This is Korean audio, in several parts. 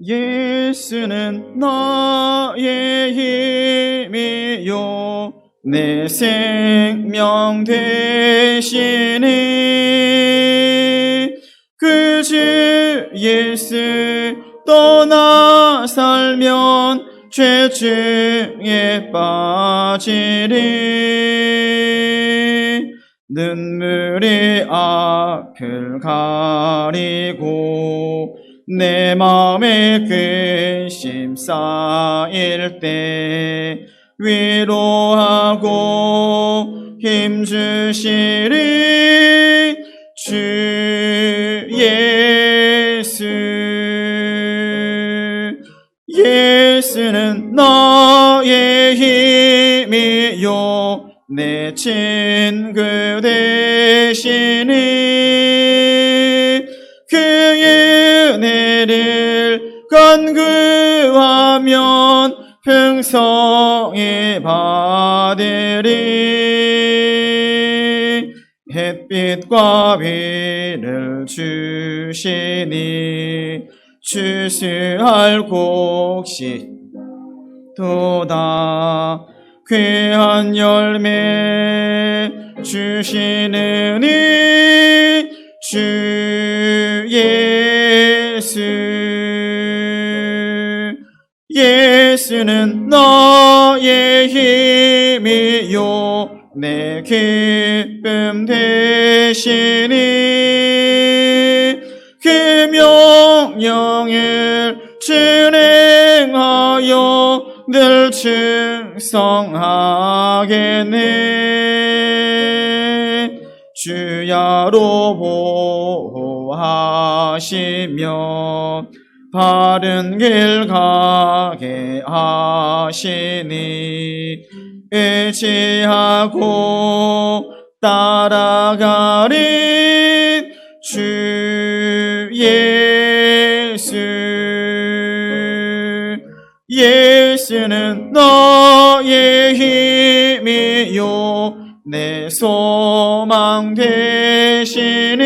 예수는 나의 힘이요 내 생명 되시니 그 주 예수 떠나 살면 죄중에 빠지리 눈물이 앞을 가리고 내 마음에 근심 쌓일 때 위로하고 힘주시리 주 예수 예수는 나의 힘이요 내 친구 되시니 그의 은혜를 간구하면 평생에 받으리 햇빛과 비를 주시니 추수할 곡식 도다 귀한 열매 주시느니 주 예수 예수는 나의 힘이요 내 기쁨 되시니 그 명령을 준행하여 늘 충성하겠네 주야로 보호하시며 바른 길 가게 하시니 의지하고 따라가리 주 예수 예수는 나의 힘이요 내 소망 되시니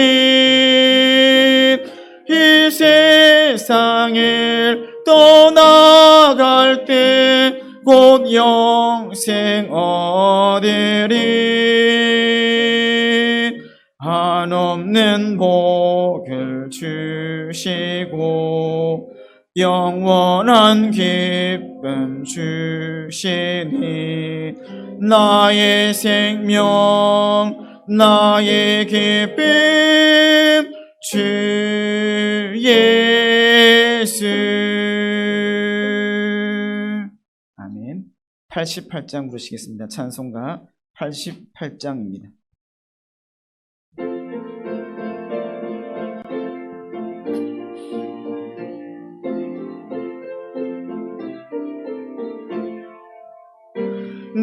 이 세상을 떠나갈 때 곧 영생 얻으리 한없는 복을 주시고 영원한 기쁨 주시니 나의 생명 나의 기쁨 주 예수 아멘. 88장 부르시겠습니다. 찬송가 88장입니다.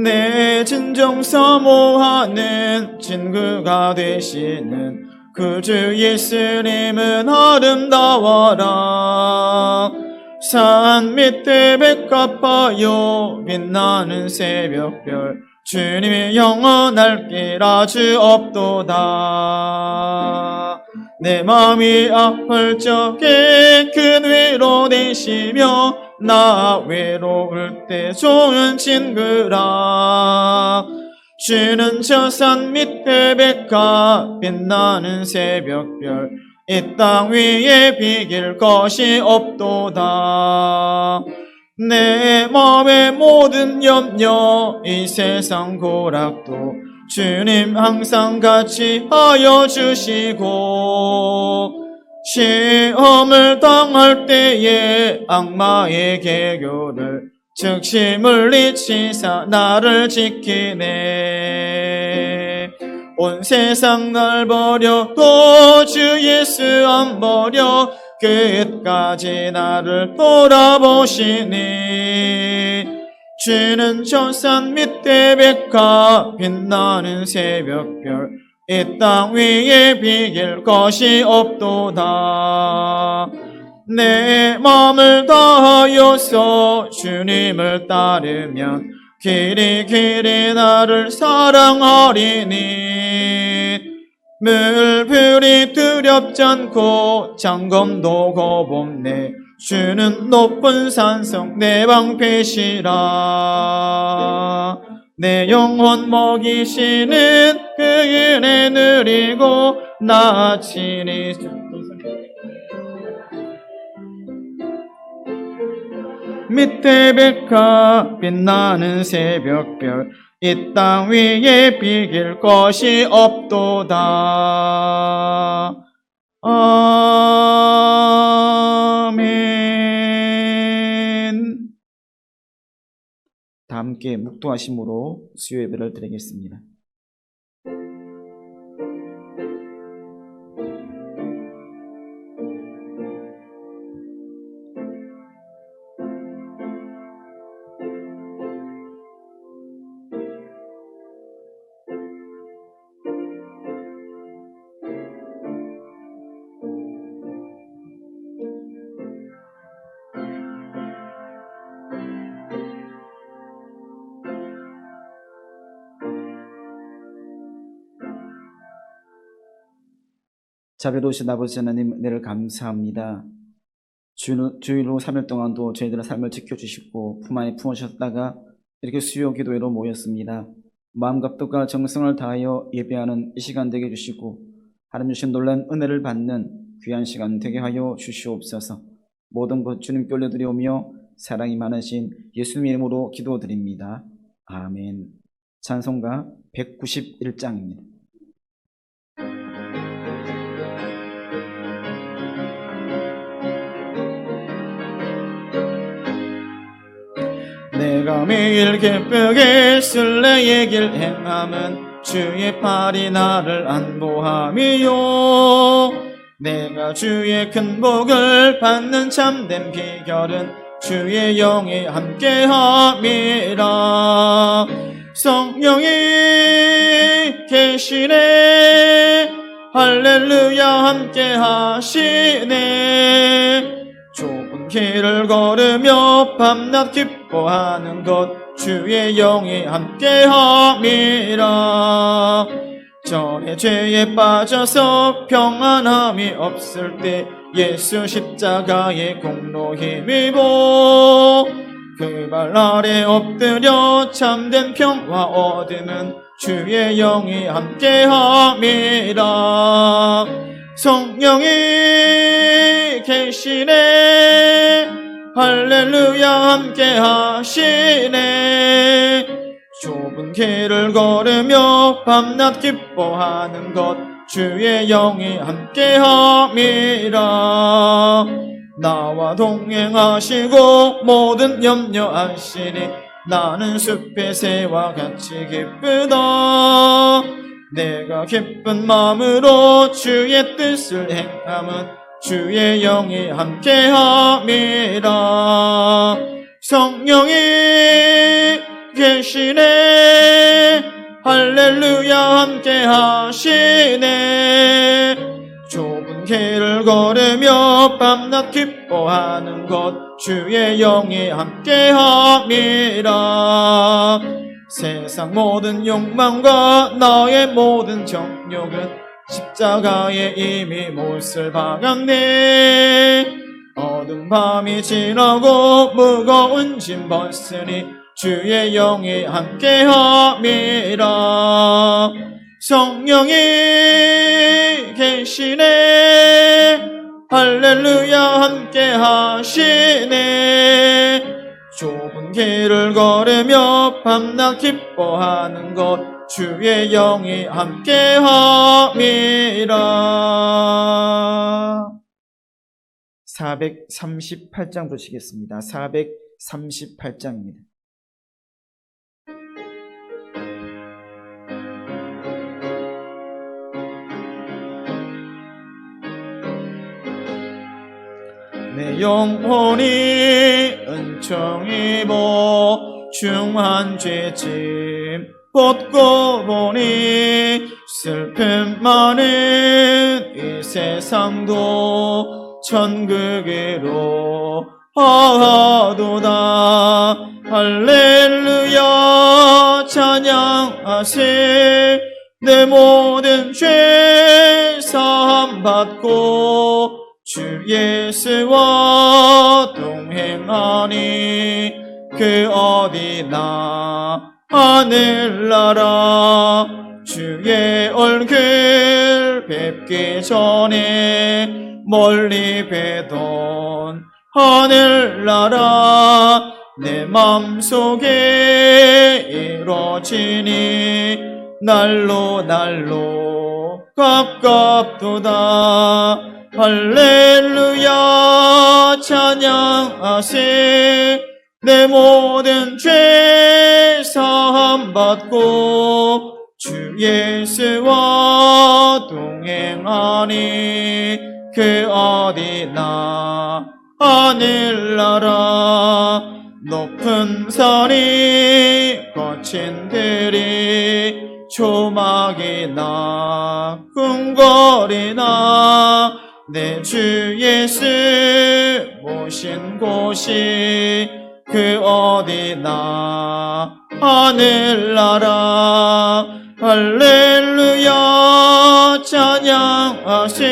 내 진정 사모하는 친구가 되시는 그 주 예수님은 아름다워라 산 밑에 백합하여 빛나는 새벽별 주님의 영원할 길 아주 없도다 내 마음이 아플 적에 큰 위로 되시며 나 외로울 때 좋은 친구라 주는 저 산 밑에 백합 빛나는 새벽별 이 땅 위에 비길 것이 없도다 내 마음의 모든 염려 이 세상 고락도 주님 항상 같이 하여 주시고 시험을 당할 때에 악마의 계교를 즉시 물리치사 나를 지키네 온 세상 날 버려도 주 예수 안 버려 끝까지 나를 돌아보시니 주는 저 산 밑에 백합 빛나는 새벽별 이 땅 위에 비길 것이 없도다 내 마음을 다하여서 주님을 따르면 길이 길이 나를 사랑하리니 물불이 두렵지 않고 장검도 겁없네 주는 높은 산성 내 방패시라. 내 영혼 먹이시는 그 은혜 누리고 나치리. 밑에 백화 빛나는 새벽별 이 땅 위에 비길 것이 없도다. 아멘. 다 함께 묵도하심으로 수요 예배를 드리겠습니다. 자비로우신 아버지 하나님, 은혜를 감사합니다. 주일로 3일 동안도 저희들의 삶을 지켜주시고 품 안에 품으셨다가 이렇게 수요 기도회로 모였습니다. 마음과 뜻과 정성을 다하여 예배하는 이 시간 되게 해주시고 하나님 주신 놀란 은혜를 받는 귀한 시간 되게 하여 주시옵소서. 모든 것 주님께 올려드리오며 사랑이 많으신 예수님 이름으로 기도드립니다. 아멘. 찬송가 191장입니다. 내가 매일 기쁘게 순례의 길 행함은 주의 팔이 나를 안보함이요. 내가 주의 큰 복을 받는 참된 비결은 주의 영이 함께함이라. 성령이 계시네, 할렐루야 함께하시네. 좁은 길을 걸으며 밤낮 기뻐하는 것 주의 영이 함께함이라. 전에 죄에 빠져서 평안함이 없을 때 예수 십자가의 공로 힘입어 그 발 아래 엎드려 참된 평화 얻으면 주의 영이 함께함이라. 성령이 계시네, 할렐루야 함께하시네. 좁은 길을 걸으며 밤낮 기뻐하는 것 주의 영이 함께함이라. 나와 동행하시고 모든 염려하시니 나는 숲의 새와 같이 기쁘다. 내가 기쁜 마음으로 주의 뜻을 행함은 주의 영이 함께함이라. 성령이 계시네, 할렐루야 함께하시네. 좁은 길을 걸으며 밤낮 기뻐하는 것 주의 영이 함께함이라. 세상 모든 욕망과 나의 모든 정욕은 십자가에 이미 못을 박았네. 어두운 밤이 지나고 무거운 짐 벗으니 주의 영이 함께함이라. 성령이 계시네, 할렐루야 함께하시네. 좁은 길을 걸으며 밤낮 기뻐하는 것 주의 영이 함께함이라. 438장 보시겠습니다. 438장입니다. 내 영혼이 은총 입어 중한 죄짐 벗고 보니 슬픔 많은 이 세상도 천국으로 하도다. 할렐루야 찬양하세. 내 모든 죄 사함 받고 주 예수와 동행하니 그 어디나 하늘나라 주의 얼굴 뵙기 전에 멀리 뵈던 하늘나라 내 맘속에 이루어지니 날로 가깝도다. 할렐루야 찬양하세. 내 모든 죄 사함 받고 주 예수와 동행하니 그 어디나 하늘나라 높은 산이 거친 들이 조막이나 궁궐이나 내 주 예수 모신 곳이 그 어디나 하늘나라 할렐루야 찬양하세.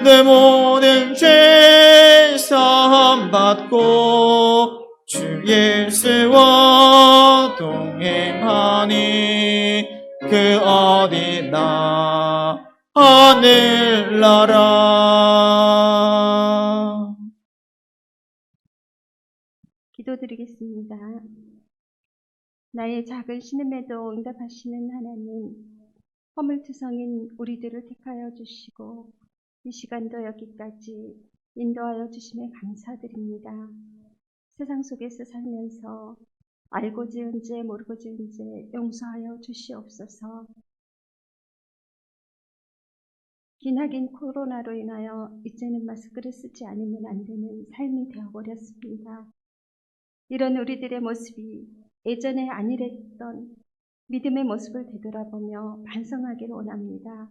내 모든 죄 사함 받고 주 예수와 동행하니 그 어디나 하늘나라. 기도드리겠습니다. 나의 작은 신음에도 응답하시는 하나님, 허물투성인 우리들을 택하여 주시고 이 시간도 여기까지 인도하여 주심에 감사드립니다. 세상 속에서 살면서 알고 지은 죄 모르고 지은 죄 용서하여 주시옵소서. 기나긴 코로나로 인하여 이제는 마스크를 쓰지 않으면 안 되는 삶이 되어버렸습니다. 이런 우리들의 모습이 예전에 아니랬던 믿음의 모습을 되돌아보며 반성하기를 원합니다.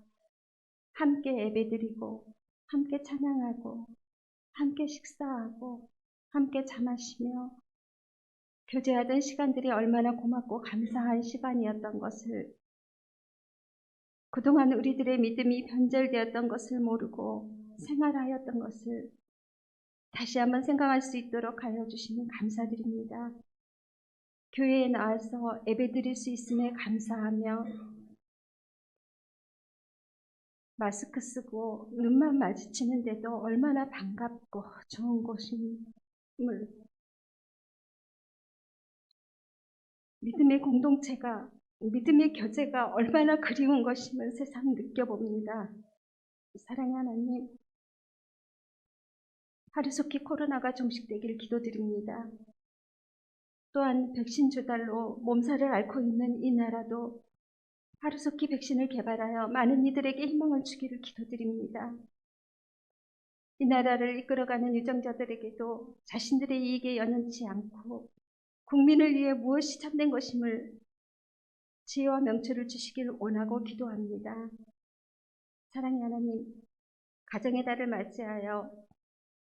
함께 예배드리고 함께 찬양하고 함께 식사하고 함께 잠마시며 교제하던 시간들이 얼마나 고맙고 감사한 시간이었던 것을, 그동안 우리들의 믿음이 변절되었던 것을 모르고 생활하였던 것을 다시 한번 생각할 수 있도록 하여 주시면 감사드립니다. 교회에 나와서 예배드릴 수 있음에 감사하며 마스크 쓰고 눈만 마주치는데도 얼마나 반갑고 좋은 곳임을, 믿음의 공동체가, 믿음의 교제가 얼마나 그리운 것임을 새삼 느껴봅니다. 사랑의 하나님, 하루속히 코로나가 종식되기를 기도드립니다. 또한 백신 주달로 몸살을 앓고 있는 이 나라도 하루속히 백신을 개발하여 많은 이들에게 희망을 주기를 기도드립니다. 이 나라를 이끌어가는 유정자들에게도 자신들의 이익에 연연치 않고 국민을 위해 무엇이 참된 것임을 지혜와 명철을 주시길 원하고 기도합니다. 사랑의 하나님, 가정의 달을 맞이하여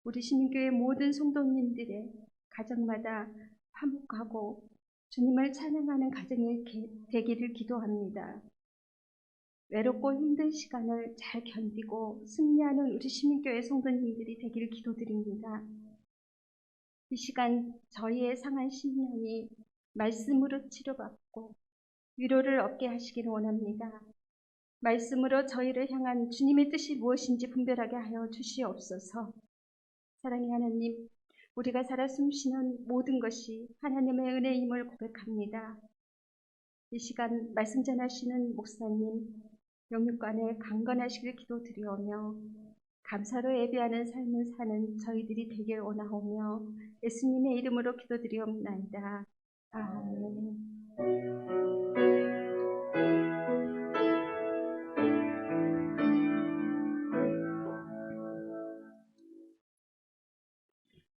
우리 시민교회 모든 성도님들의 가정마다 화목하고 주님을 찬양하는 가정이 되기를 기도합니다. 외롭고 힘든 시간을 잘 견디고 승리하는 우리 시민교회 성도님들이 되기를 기도드립니다. 이 시간 저희의 상한 심령이 말씀으로 치료받고 위로를 얻게 하시기를 원합니다. 말씀으로 저희를 향한 주님의 뜻이 무엇인지 분별하게 하여 주시옵소서. 사랑의 하나님, 우리가 살아 숨쉬는 모든 것이 하나님의 은혜임을 고백합니다. 이 시간 말씀 전하시는 목사님, 영육간에 강건하시길 기도드리오며 감사로 예배하는 삶을 사는 저희들이 되길 원하오며 예수님의 이름으로 기도드리옵나이다. 아멘.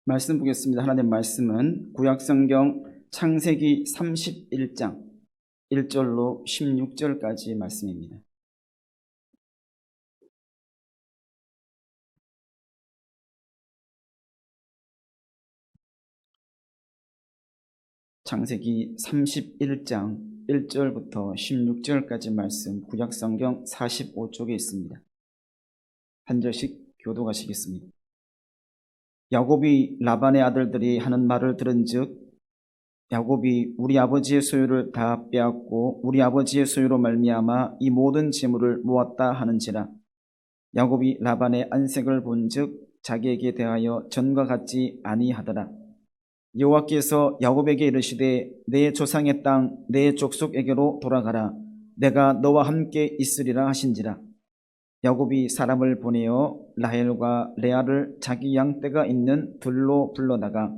말씀 보겠습니다. 하나님 말씀은 구약성경 창세기 31장 1절로 16절까지 말씀입니다. 창세기 31장 1절부터 16절까지 말씀 구약성경 45쪽에 있습니다. 한 절씩 교독하시겠습니다. 야곱이 라반의 아들들이 하는 말을 들은즉 야곱이 우리 아버지의 소유를 다 빼앗고 우리 아버지의 소유로 말미암아 이 모든 재물을 모았다 하는지라. 야곱이 라반의 안색을 본즉 자기에게 대하여 전과 같지 아니하더라. 여호와께서 야곱에게 이르시되 내 조상의 땅 내 족속에게로 돌아가라. 내가 너와 함께 있으리라 하신지라. 야곱이 사람을 보내어 라헬과 레아를 자기 양떼가 있는 들로 불러다가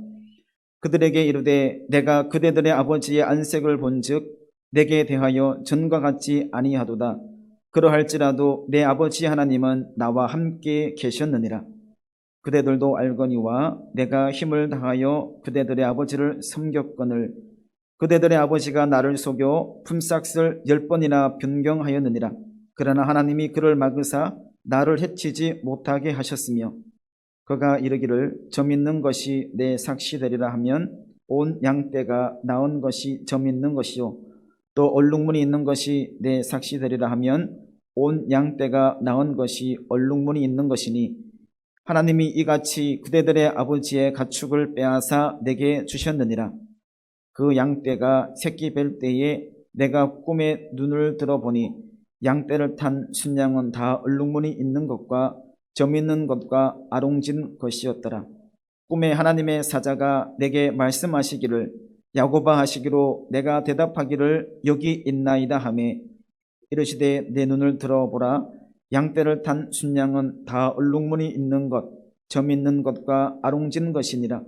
그들에게 이르되 내가 그대들의 아버지의 안색을 본즉 내게 대하여 전과 같지 아니하도다. 그러할지라도 내 아버지 하나님은 나와 함께 계셨느니라. 그대들도 알거니와 내가 힘을 다하여 그대들의 아버지를 섬겼거늘 그대들의 아버지가 나를 속여 품삯을 10번이나 변경하였느니라. 그러나 하나님이 그를 막으사 나를 해치지 못하게 하셨으며 그가 이르기를 점 있는 것이 내 삭시되리라 하면 온 양떼가 나은 것이 점 있는 것이요 또 얼룩무늬 있는 것이 내 삭시되리라 하면 온 양떼가 나은 것이 얼룩무늬 있는 것이니 하나님이 이같이 그대들의 아버지의 가축을 빼앗아 내게 주셨느니라. 그 양떼가 새끼 뵐 때에 내가 꿈에 눈을 들어보니 양떼를 탄 순양은 다 얼룩무늬 있는 것과 점 있는 것과 아롱진 것이었더라. 꿈에 하나님의 사자가 내게 말씀하시기를 야곱아 하시기로 내가 대답하기를 여기 있나이다 하매 이르시되 내 눈을 들어보라. 양떼를 탄 순양은 다 얼룩무늬 있는 것, 점 있는 것과 아롱진 것이니라.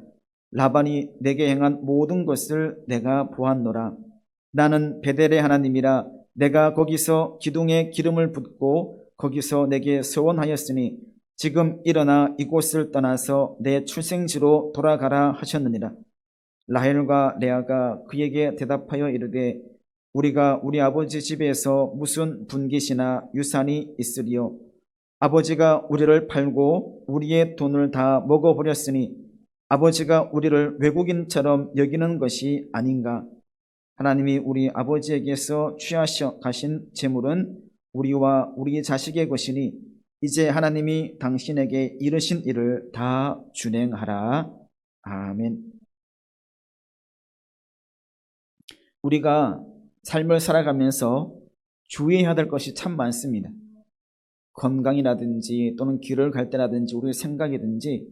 라반이 내게 행한 모든 것을 내가 보았노라. 나는 베델의 하나님이라. 내가 거기서 기둥에 기름을 붓고 거기서 내게 서원하였으니 지금 일어나 이곳을 떠나서 내 출생지로 돌아가라 하셨느니라. 라헬과 레아가 그에게 대답하여 이르되 우리가 우리 아버지 집에서 무슨 분깃이나 유산이 있으리요. 아버지가 우리를 팔고 우리의 돈을 다 먹어버렸으니 아버지가 우리를 외국인처럼 여기는 것이 아닌가. 하나님이 우리 아버지에게서 취하셔 가신 재물은 우리와 우리 자식의 것이니 이제 하나님이 당신에게 이르신 일을 다 준행하라. 아멘. 우리가 삶을 살아가면서 주의해야 될 것이 참 많습니다. 건강이라든지 또는 길을 갈 때라든지 우리의 생각이든지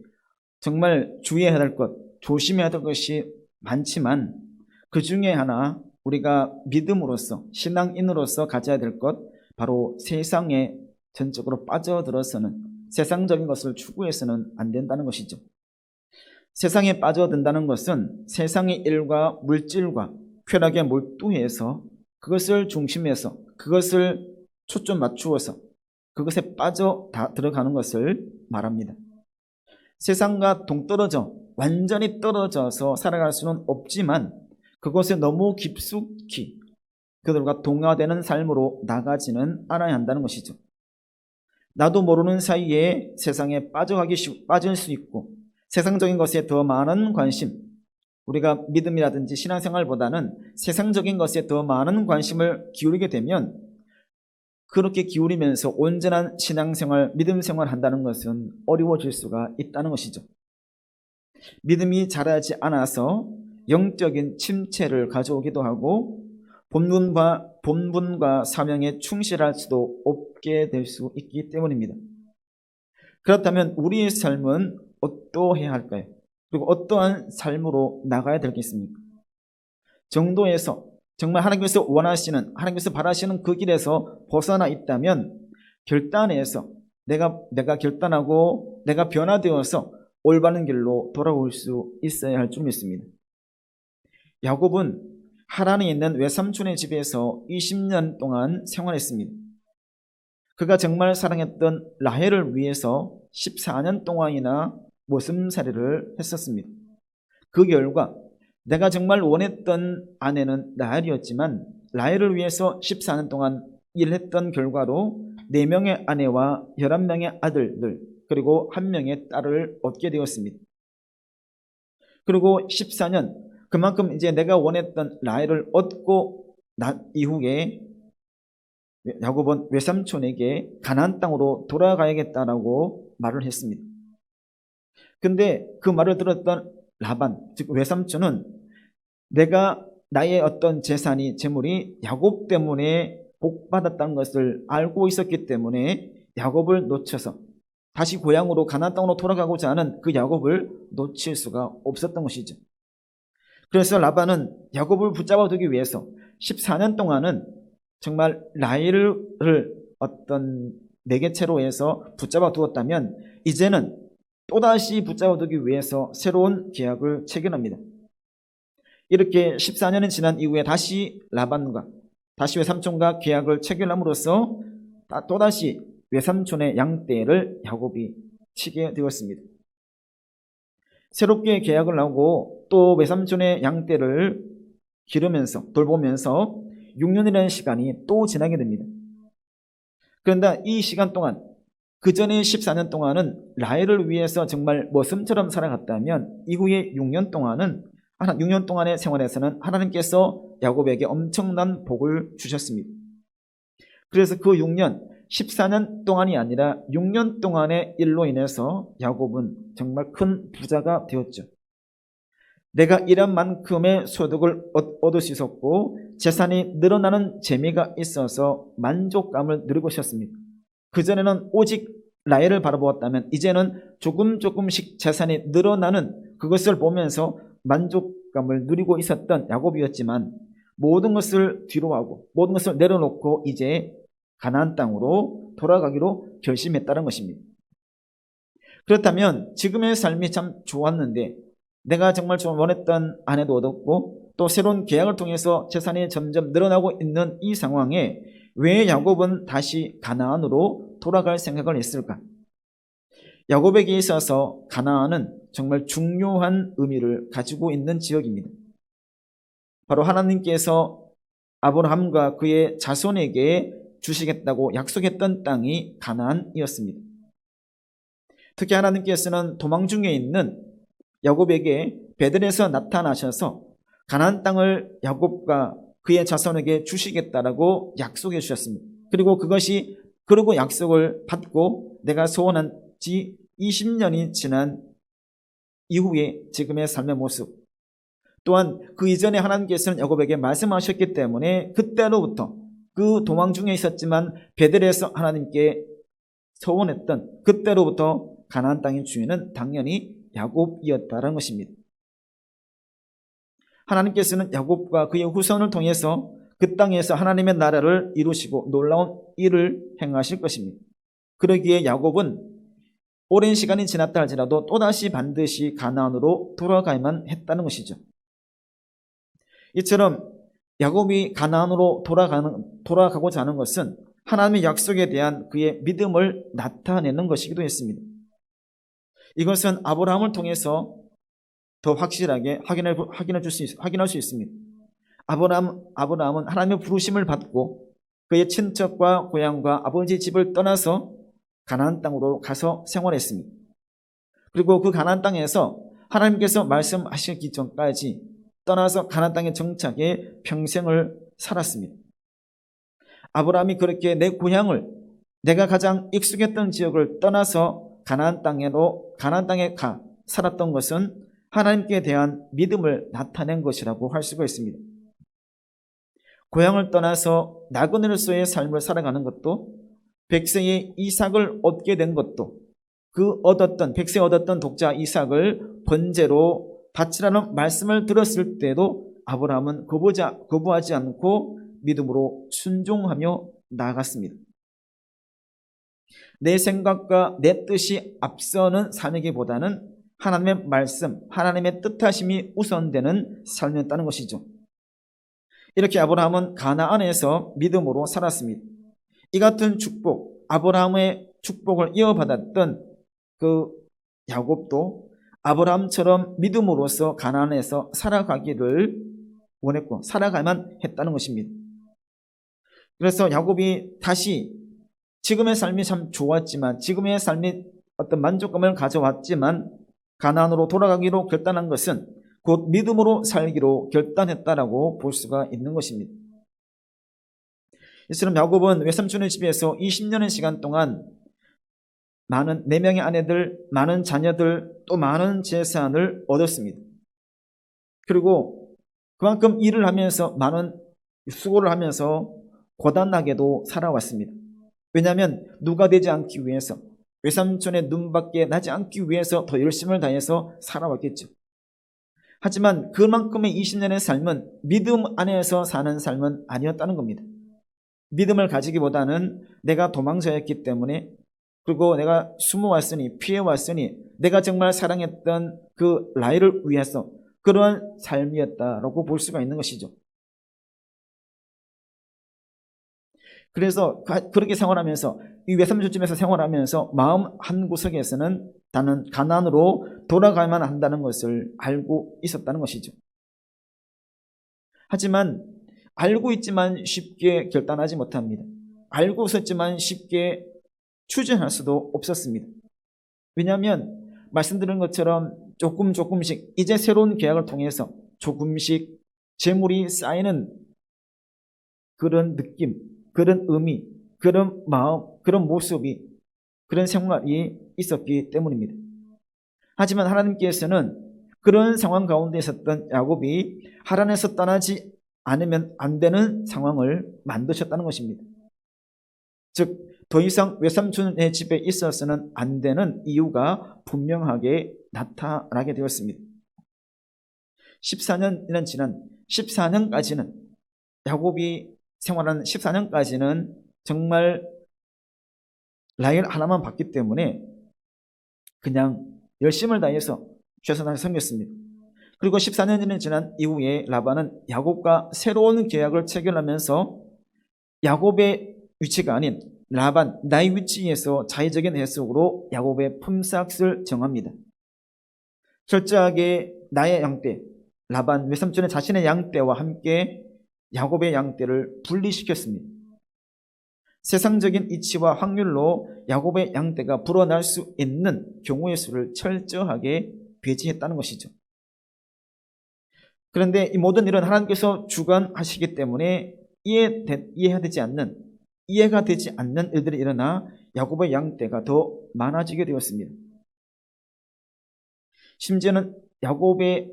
정말 주의해야 될 것, 조심해야 될 것이 많지만 그 중에 하나 우리가 믿음으로서 신앙인으로서 가져야 될 것, 바로 세상에 전적으로 빠져들어서는 세상적인 것을 추구해서는 안 된다는 것이죠. 세상에 빠져든다는 것은 세상의 일과 물질과 쾌락에 몰두해서 그것을 중심해서 그것을 초점 맞추어서 그것에 빠져 들어가는 것을 말합니다. 세상과 동떨어져 완전히 떨어져서 살아갈 수는 없지만 그것에 너무 깊숙이 그들과 동화되는 삶으로 나가지는 않아야 한다는 것이죠. 나도 모르는 사이에 세상에 빠질 수 있고 세상적인 것에 더 많은 관심, 우리가 믿음이라든지 신앙생활보다는 세상적인 것에 더 많은 관심을 기울이게 되면 그렇게 기울이면서 온전한 신앙생활, 믿음생활 한다는 것은 어려워질 수가 있다는 것이죠. 믿음이 자라지 않아서 영적인 침체를 가져오기도 하고 본분과 사명에 충실할 수도 없게 될 수 있기 때문입니다. 그렇다면 우리의 삶은 어떠해야 할까요? 그리고 어떠한 삶으로 나가야 되겠습니까? 정도에서 정말 하나님께서 원하시는, 하나님께서 바라시는 그 길에서 벗어나 있다면 결단해서 내가 결단하고 내가 변화되어서 올바른 길로 돌아올 수 있어야 할 줄 믿습니다. 야곱은 하란에 있는 외삼촌의 집에서 20년 동안 생활했습니다. 그가 정말 사랑했던 라헬을 위해서 14년 동안이나 모슴살이를 했었습니다. 그 결과 내가 정말 원했던 아내는 라헬이었지만 라헬을 위해서 14년 동안 일했던 결과로 4명의 아내와 11명의 아들들 그리고 1명의 딸을 얻게 되었습니다. 그리고 14년 그만큼 이제 내가 원했던 라헬을 얻고 난 이후에 야곱은 외삼촌에게 가나안 땅으로 돌아가야겠다라고 말을 했습니다. 근데 그 말을 들었던 라반, 즉 외삼촌은 나의 어떤 재산이, 재물이 야곱 때문에 복받았다는 것을 알고 있었기 때문에 야곱을 놓쳐서 다시 고향으로 가나안 땅으로 돌아가고자 하는 그 야곱을 놓칠 수가 없었던 것이죠. 그래서 라반은 야곱을 붙잡아 두기 위해서 14년 동안은 정말 라헬을 어떤 매개체로 해서 붙잡아 두었다면 이제는 또다시 붙잡아 두기 위해서 새로운 계약을 체결합니다. 이렇게 14년이 지난 이후에 다시 라반과 다시 외삼촌과 계약을 체결함으로써 또다시 외삼촌의 양떼를 야곱이 치게 되었습니다. 새롭게 계약을 하고 또 외삼촌의 양떼를 기르면서 돌보면서 6년이라는 시간이 또 지나게 됩니다. 그런데 이 시간 동안 그 전에 14년 동안은 라헬을 위해서 정말 머슴처럼 살아갔다면 이후에 6년 동안은 6년 동안의 생활에서는 하나님께서 야곱에게 엄청난 복을 주셨습니다. 그래서 그 6년, 14년 동안이 아니라 6년 동안의 일로 인해서 야곱은 정말 큰 부자가 되었죠. 내가 일한 만큼의 소득을 얻을 수 있었고 재산이 늘어나는 재미가 있어서 만족감을 누리고 있었습니다. 그전에는 오직 라헬을 바라보았다면 이제는 조금씩 재산이 늘어나는 그것을 보면서 만족감을 누리고 있었던 야곱이었지만 모든 것을 뒤로하고 모든 것을 내려놓고 이제 가나안 땅으로 돌아가기로 결심했다는 것입니다. 그렇다면 지금의 삶이 참 좋았는데 내가 정말 좀 원했던 아내도 얻었고 또 새로운 계약을 통해서 재산이 점점 늘어나고 있는 이 상황에 왜 야곱은 다시 가나안으로 돌아갈 생각을 했을까? 야곱에게 있어서 가나안은 정말 중요한 의미를 가지고 있는 지역입니다. 바로 하나님께서 아브라함과 그의 자손에게 주시겠다고 약속했던 땅이 가나안이었습니다. 특히 하나님께서는 도망 중에 있는 야곱에게 베들에서 나타나셔서 가나안 땅을 야곱과 그의 자손에게 주시겠다라고 약속해 주셨습니다. 그리고 약속을 받고 내가 소원한 지 20년이 지난 이후에 지금의 삶의 모습 또한 그 이전에 하나님께서는 야곱에게 말씀하셨기 때문에 그때로부터 그 도망 중에 있었지만 베들에서 하나님께 소원했던 그때로부터 가나안 땅의 주인은 당연히 야곱이었다는 것입니다. 하나님께서는 야곱과 그의 후손을 통해서 그 땅에서 하나님의 나라를 이루시고 놀라운 일을 행하실 것입니다. 그러기에 야곱은 오랜 시간이 지났다 할지라도 또다시 반드시 가나안으로 돌아가야만 했다는 것이죠. 이처럼 야곱이 가나안으로 돌아가고자 하는 것은 하나님의 약속에 대한 그의 믿음을 나타내는 것이기도 했습니다. 이것은 아브라함을 통해서 더 확실하게 확인할 수 있습니다. 아브라함은 하나님의 부르심을 받고 그의 친척과 고향과 아버지 집을 떠나서 가나안 땅으로 가서 생활했습니다. 그리고 그 가나안 땅에서 하나님께서 말씀하시기 전까지 떠나서 가나안 땅에 정착해 평생을 살았습니다. 아브라함이 그렇게 내 고향을 내가 가장 익숙했던 지역을 떠나서 가나안 땅에 가 살았던 것은 하나님께 대한 믿음을 나타낸 것이라고 할 수가 있습니다. 고향을 떠나서 나그네로서의 삶을 살아가는 것도 백세의 이삭을 얻게 된 것도 백세에 얻었던 독자 이삭을 번제로 바치라는 말씀을 들었을 때도 아브라함은 거부하지 않고 믿음으로 순종하며 나아갔습니다. 내 생각과 내 뜻이 앞서는 삶이기보다는 하나님의 말씀, 하나님의 뜻하심이 우선되는 삶이었다는 것이죠. 이렇게 아브라함은 가나안에서 믿음으로 살았습니다. 이 같은 축복, 아브라함의 축복을 이어받았던 그 야곱도 아브라함처럼 믿음으로서 가나안에서 살아가기를 원했고 살아가야만 했다는 것입니다. 그래서 야곱이 다시 지금의 삶이 참 좋았지만 지금의 삶이 어떤 만족감을 가져왔지만 가나안으로 돌아가기로 결단한 것은 곧 믿음으로 살기로 결단했다라고 볼 수가 있는 것입니다. 이처럼 야곱은 외삼촌의 집에서 20년의 시간 동안 많은 4명의 아내들, 많은 자녀들, 또 많은 재산을 얻었습니다. 그리고 그만큼 일을 하면서 많은 수고를 하면서 고단하게도 살아왔습니다. 왜냐하면 누가 되지 않기 위해서, 외삼촌의 눈밖에 나지 않기 위해서 더 열심을 다해서 살아왔겠죠. 하지만 그만큼의 20년의 삶은 믿음 안에서 사는 삶은 아니었다는 겁니다. 믿음을 가지기보다는 내가 도망자였기 때문에, 그리고 내가 숨어왔으니, 피해왔으니, 내가 정말 사랑했던 그 라헬을 위해서 그런 삶이었다라고 볼 수가 있는 것이죠. 그래서 그렇게 생활하면서, 이 외삼촌집에서 생활하면서 마음 한구석에서는 나는 가나안으로 돌아가야만 한다는 것을 알고 있었다는 것이죠. 하지만 알고 있지만 쉽게 결단하지 못합니다. 알고 있었지만 쉽게 추진할 수도 없었습니다. 왜냐하면 말씀드린 것처럼 조금씩 이제 새로운 계약을 통해서 조금씩 재물이 쌓이는 그런 느낌, 그런 의미, 그런 마음, 그런 모습이, 그런 생활이 있었기 때문입니다. 하지만 하나님께서는 그런 상황 가운데 있었던 야곱이 하란에서 떠나지 않으면 안 되는 상황을 만드셨다는 것입니다. 즉, 더 이상 외삼촌의 집에 있어서는 안 되는 이유가 분명하게 나타나게 되었습니다. 14년이나 지난 14년까지는, 야곱이 생활한 14년까지는 정말 라헬 하나만 봤기 때문에 그냥 열심을 다해서 최선을 섬겼습니다. 그리고 14년이 지난 이후에 라반은 야곱과 새로운 계약을 체결하면서 야곱의 위치가 아닌 라반, 나의 위치에서 자의적인 해석으로 야곱의 품삯을 정합니다. 철저하게 나의 양떼, 라반 외삼촌의 자신의 양떼와 함께 야곱의 양떼를 분리시켰습니다. 세상적인 이치와 확률로 야곱의 양떼가 불어날 수 있는 경우의 수를 철저하게 배제했다는 것이죠. 그런데 이 모든 일은 하나님께서 주관하시기 때문에 이해가 되지 않는 일들이 일어나 야곱의 양떼가 더 많아지게 되었습니다. 심지어는 야곱이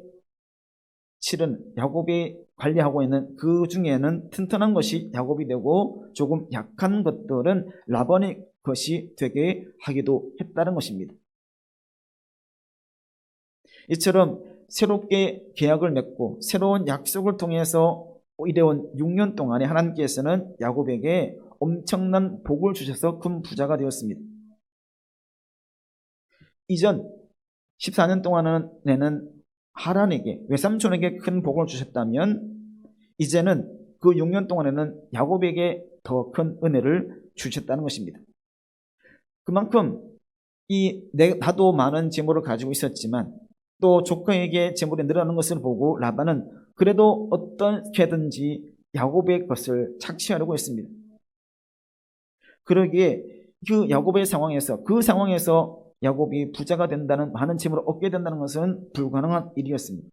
관리하고 있는 그 중에는 튼튼한 것이 야곱이 되고 조금 약한 것들은 라반의 것이 되게 하기도 했다는 것입니다. 이처럼 새롭게 계약을 맺고 새로운 약속을 통해서 이래온 6년 동안에 하나님께서는 야곱에게 엄청난 복을 주셔서 큰 부자가 되었습니다. 이전 14년 동안에는 하란에게, 외삼촌에게 큰 복을 주셨다면 이제는 그 6년 동안에는 야곱에게 더 큰 은혜를 주셨다는 것입니다. 그만큼 나도 많은 재물을 가지고 있었지만 또 조카에게 재물이 늘어나는 것을 보고 라반은 그래도 어떻게든지 야곱의 것을 착취하려고 했습니다. 그러기에 그 상황에서 야곱이 부자가 된다는, 많은 재물을 얻게 된다는 것은 불가능한 일이었습니다.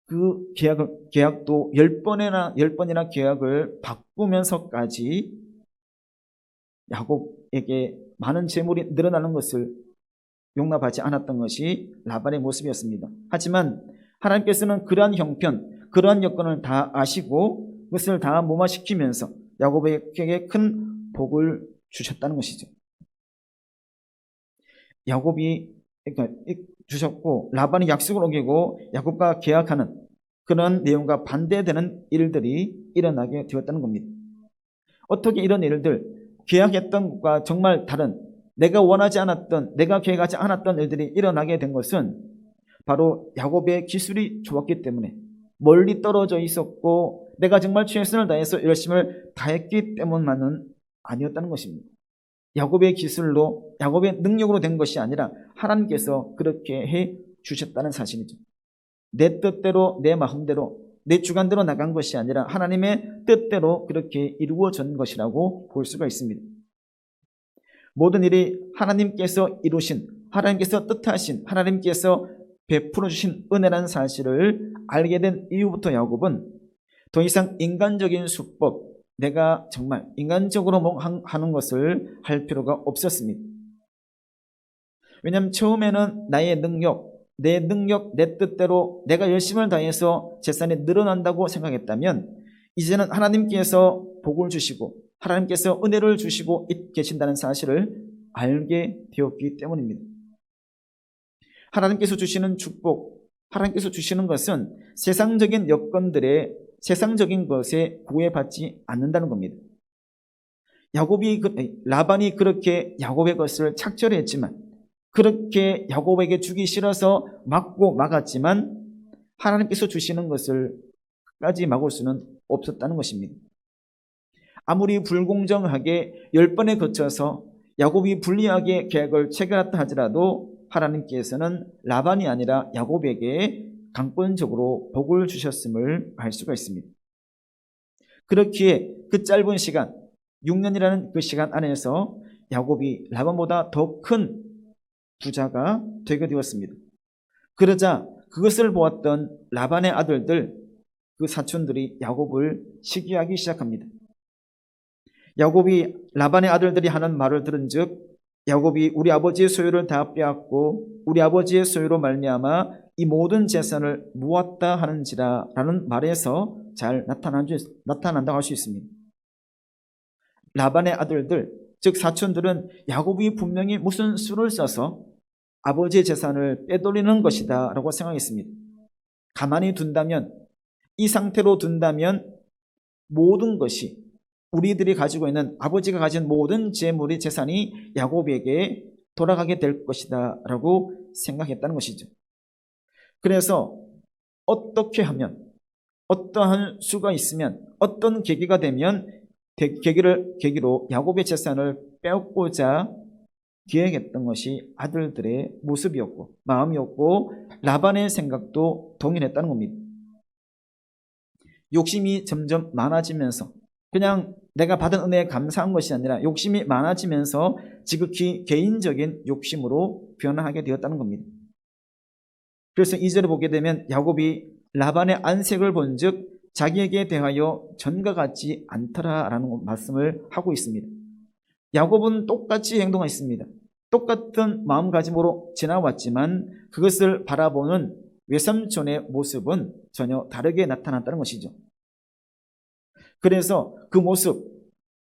그 계약도 10번이나 계약을 바꾸면서까지 야곱에게 많은 재물이 늘어나는 것을 용납하지 않았던 것이 라반의 모습이었습니다. 하지만 하나님께서는 그러한 형편, 그러한 여건을 다 아시고 그것을 다 무마시키면서 야곱에게 큰 복을 주셨다는 것이죠. 야곱이 주셨고 라반이 약속을 어기고 야곱과 계약하는 그런 내용과 반대되는 일들이 일어나게 되었다는 겁니다. 어떻게 이런 일들, 계약했던 것과 정말 다른, 내가 원하지 않았던, 내가 계획하지 않았던 일들이 일어나게 된 것은 바로 야곱의 기술이 좋았기 때문에, 멀리 떨어져 있었고 내가 정말 최선을 다해서 열심을 다했기 때문만은 아니었다는 것입니다. 야곱의 기술로, 야곱의 능력으로 된 것이 아니라 하나님께서 그렇게 해 주셨다는 사실이죠. 내 뜻대로, 내 마음대로, 내 주관대로 나간 것이 아니라 하나님의 뜻대로 그렇게 이루어진 것이라고 볼 수가 있습니다. 모든 일이 하나님께서 이루신, 하나님께서 뜻하신, 하나님께서 베풀어 주신 은혜라는 사실을 알게 된 이후부터 야곱은 더 이상 인간적인 수법, 내가 정말 인간적으로 하는 것을 할 필요가 없었습니다. 왜냐하면 처음에는 나의 능력, 내 뜻대로 내가 열심을 다해서 재산이 늘어난다고 생각했다면 이제는 하나님께서 복을 주시고 하나님께서 은혜를 주시고 계신다는 사실을 알게 되었기 때문입니다. 하나님께서 주시는 축복, 하나님께서 주시는 것은 세상적인 여건들에 세상적인 것에 구애받지 않는다는 겁니다. 라반이 그렇게 야곱의 것을 착취를 했지만, 그렇게 야곱에게 주기 싫어서 막았지만 하나님께서 주시는 것을 끝까지 막을 수는 없었다는 것입니다. 아무리 불공정하게 10번에 거쳐서 야곱이 불리하게 계약을 체결했다 하더라도 하나님께서는 라반이 아니라 야곱에게 강권적으로 복을 주셨음을 알 수가 있습니다. 그렇기에 그 짧은 시간, 6년이라는 그 시간 안에서 야곱이 라반보다 더 큰 부자가 되게 되었습니다. 그러자 그것을 보았던 라반의 아들들, 그 사촌들이 야곱을 시기하기 시작합니다. 야곱이 라반의 아들들이 하는 말을 들은즉 야곱이 우리 아버지의 소유를 다 빼앗고 우리 아버지의 소유로 말미암아 이 모든 재산을 모았다 하는지라 라는 말에서 잘 나타난다고 할 수 있습니다. 라반의 아들들, 즉 사촌들은 야곱이 분명히 무슨 수를 써서 아버지의 재산을 빼돌리는 것이다 라고 생각했습니다. 가만히 둔다면, 이 상태로 둔다면 모든 것이 우리들이 가지고 있는 아버지가 가진 모든 재물이 재산이 야곱에게 돌아가게 될 것이다 라고 생각했다는 것이죠. 그래서 어떻게 하면, 어떠한 수가 있으면, 어떤 계기가 되면 계기로 야곱의 재산을 빼앗고자 기획했던 것이 아들들의 모습이었고 마음이었고 라반의 생각도 동일했다는 겁니다. 욕심이 점점 많아지면서 그냥 내가 받은 은혜에 감사한 것이 아니라 욕심이 많아지면서 지극히 개인적인 욕심으로 변화하게 되었다는 겁니다. 그래서 2절을 보게 되면 야곱이 라반의 안색을 본즉 자기에게 대하여 전과 같지 않더라라는 말씀을 하고 있습니다. 야곱은 똑같이 행동했습니다. 똑같은 마음가짐으로 지나왔지만 그것을 바라보는 외삼촌의 모습은 전혀 다르게 나타났다는 것이죠. 그래서 그 모습,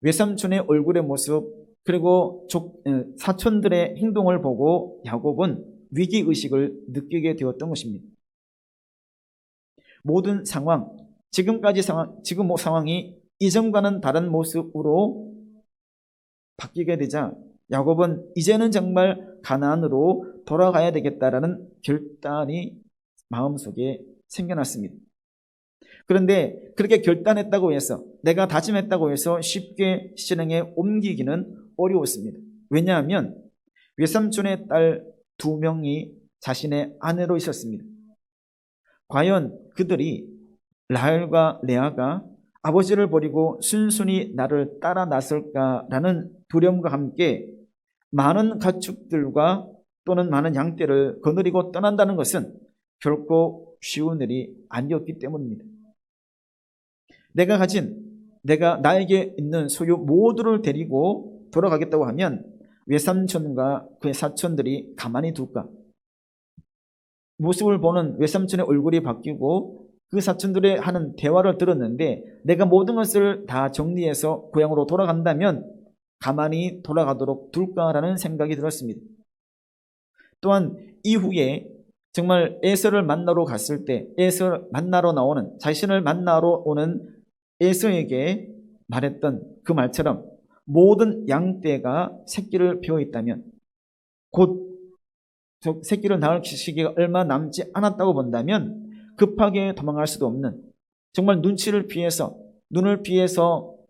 외삼촌의 얼굴의 모습, 그리고 사촌들의 행동을 보고 야곱은 위기의식을 느끼게 되었던 것입니다. 모든 상황, 지금 상황이 이전과는 다른 모습으로 바뀌게 되자 야곱은 이제는 정말 가나안으로 돌아가야 되겠다라는 결단이 마음속에 생겨났습니다. 그런데 그렇게 결단했다고 해서, 내가 다짐했다고 해서 쉽게 실행에 옮기기는 어려웠습니다. 왜냐하면 외삼촌의 딸 2명이 자신의 아내로 있었습니다. 과연 그들이 라헬과 레아가 아버지를 버리고 순순히 나를 따라 나설까라는 두려움과 함께 많은 가축들과 또는 많은 양떼를 거느리고 떠난다는 것은 결코 쉬운 일이 아니었기 때문입니다. 나에게 있는 소유 모두를 데리고 돌아가겠다고 하면 외삼촌과 그의 사촌들이 가만히 둘까? 모습을 보는 외삼촌의 얼굴이 바뀌고 그 사촌들의 하는 대화를 들었는데 내가 모든 것을 다 정리해서 고향으로 돌아간다면 가만히 돌아가도록 둘까라는 생각이 들었습니다. 또한 이후에 정말 에서를 만나러 갔을 때 자신을 만나러 오는 에서에게 말했던 그 말처럼 모든 양떼가 새끼를 베어 있다면 곧 새끼를 낳을 시기가 얼마 남지 않았다고 본다면 급하게 도망갈 수도 없는, 정말 눈을 피해서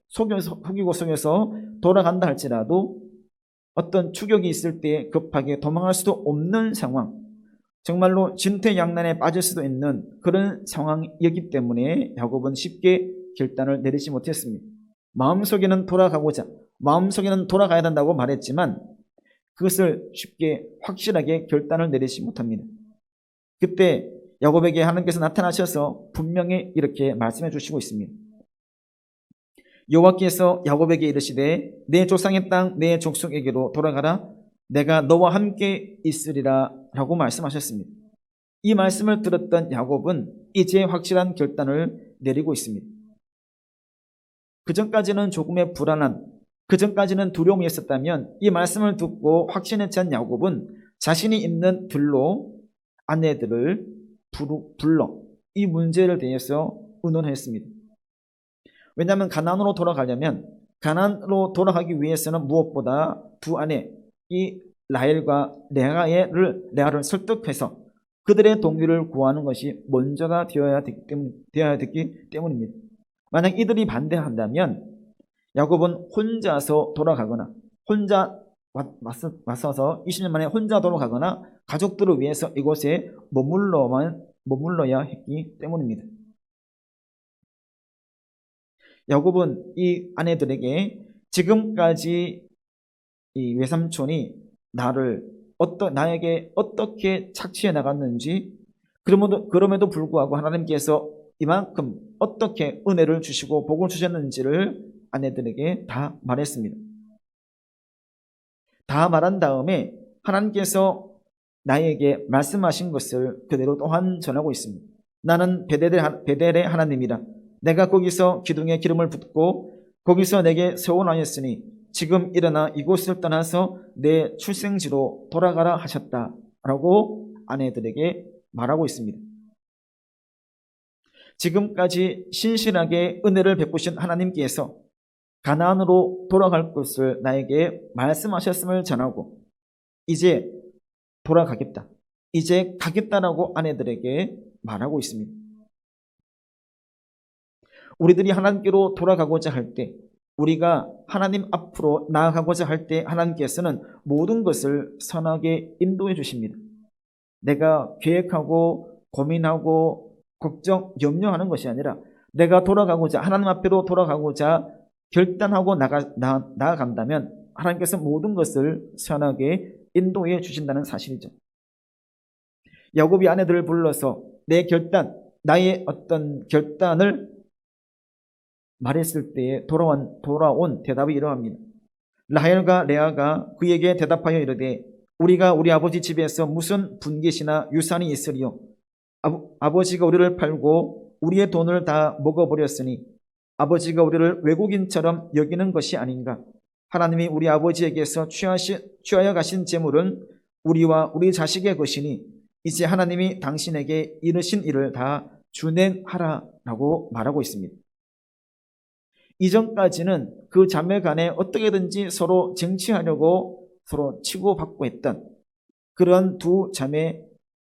속이고 속여서 돌아간다 할지라도 어떤 추격이 있을 때 급하게 도망갈 수도 없는 상황, 정말로 진퇴양난에 빠질 수도 있는 그런 상황이었기 때문에 야곱은 쉽게 결단을 내리지 못했습니다. 마음속에는 돌아가야 된다고 말했지만 그것을 쉽게 확실하게 결단을 내리지 못합니다. 그때 야곱에게 하나님께서 나타나셔서 분명히 이렇게 말씀해 주시고 있습니다. 여호와께서 야곱에게 이르시되 내 조상의 땅 내 족속에게로 돌아가라 내가 너와 함께 있으리라 라고 말씀하셨습니다. 이 말씀을 들었던 야곱은 이제 확실한 결단을 내리고 있습니다. 그전까지는 조금의 불안함, 그전까지는 두려움이 있었다면 이 말씀을 듣고 확신에 찬 야곱은 자신이 있는 들로 아내들을 불러 이 문제를 대해서 의논했습니다. 왜냐하면 가나안으로 돌아가기 위해서는 무엇보다 두 아내 이 라헬과 레아를 설득해서 그들의 동의를 구하는 것이 먼저가 되어야 됐기 때문입니다. 만약 이들이 반대한다면 야곱은 혼자서 돌아가거나 혼자 맞서서 20년 만에 혼자 돌아가거나 가족들을 위해서 이곳에 머물러야 했기 때문입니다. 야곱은 이 아내들에게 지금까지 이 외삼촌이 나에게 어떻게 착취해 나갔는지 그럼에도 불구하고 하나님께서 이만큼 어떻게 은혜를 주시고 복을 주셨는지를 아내들에게 다 말했습니다. 다 말한 다음에 하나님께서 나에게 말씀하신 것을 그대로 또한 전하고 있습니다. 나는 베델의 하나님이라. 내가 거기서 기둥에 기름을 붓고 거기서 내게 서원하였으니 지금 일어나 이곳을 떠나서 내 출생지로 돌아가라 하셨다라고 아내들에게 말하고 있습니다. 지금까지 신실하게 은혜를 베푸신 하나님께서 가나안으로 돌아갈 것을 나에게 말씀하셨음을 전하고 이제 돌아가겠다. 이제 가겠다라고 아내들에게 말하고 있습니다. 우리들이 하나님께로 돌아가고자 할 때, 우리가 하나님 앞으로 나아가고자 할 때 하나님께서는 모든 것을 선하게 인도해 주십니다. 내가 계획하고 고민하고 걱정, 염려하는 것이 아니라 내가 하나님 앞으로 돌아가고자 결단하고 나아간다면 하나님께서 모든 것을 선하게 인도해 주신다는 사실이죠. 야곱이 아내들을 불러서 나의 어떤 결단을 말했을 때에 돌아온 대답이 이러합니다. 라헬과 레아가 그에게 대답하여 이르되 우리가 우리 아버지 집에서 무슨 분깃이나 유산이 있으리요? 아버지가 우리를 팔고 우리의 돈을 다 먹어버렸으니 아버지가 우리를 외국인처럼 여기는 것이 아닌가? 하나님이 우리 아버지에게서 취하여 가신 재물은 우리와 우리 자식의 것이니 이제 하나님이 당신에게 이르신 일을 다 준행하라라고 말하고 있습니다. 이전까지는 그 자매 간에 어떻게든지 서로 쟁취하려고 서로 치고받고 했던 그런 두 자매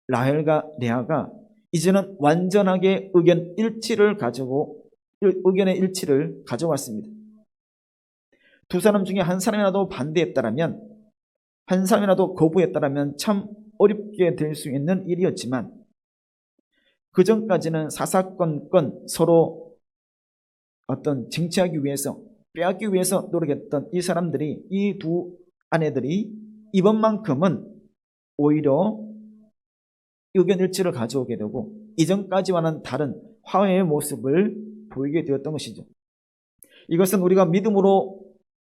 라헬과 레아가 이제는 완전하게 의견의 일치를 가져왔습니다. 두 사람 중에 한 사람이라도 반대했다라면, 한 사람이라도 거부했다라면 참 어렵게 될 수 있는 일이었지만 그 전까지는 사사건건 서로 어떤 쟁취하기 위해서 빼앗기 위해서 노력했던 이 두 아내들이 이번만큼은 오히려 의견 일치를 가져오게 되고 이전까지와는 다른 화해의 모습을 보이게 되었던 것이죠. 이것은 우리가 믿음으로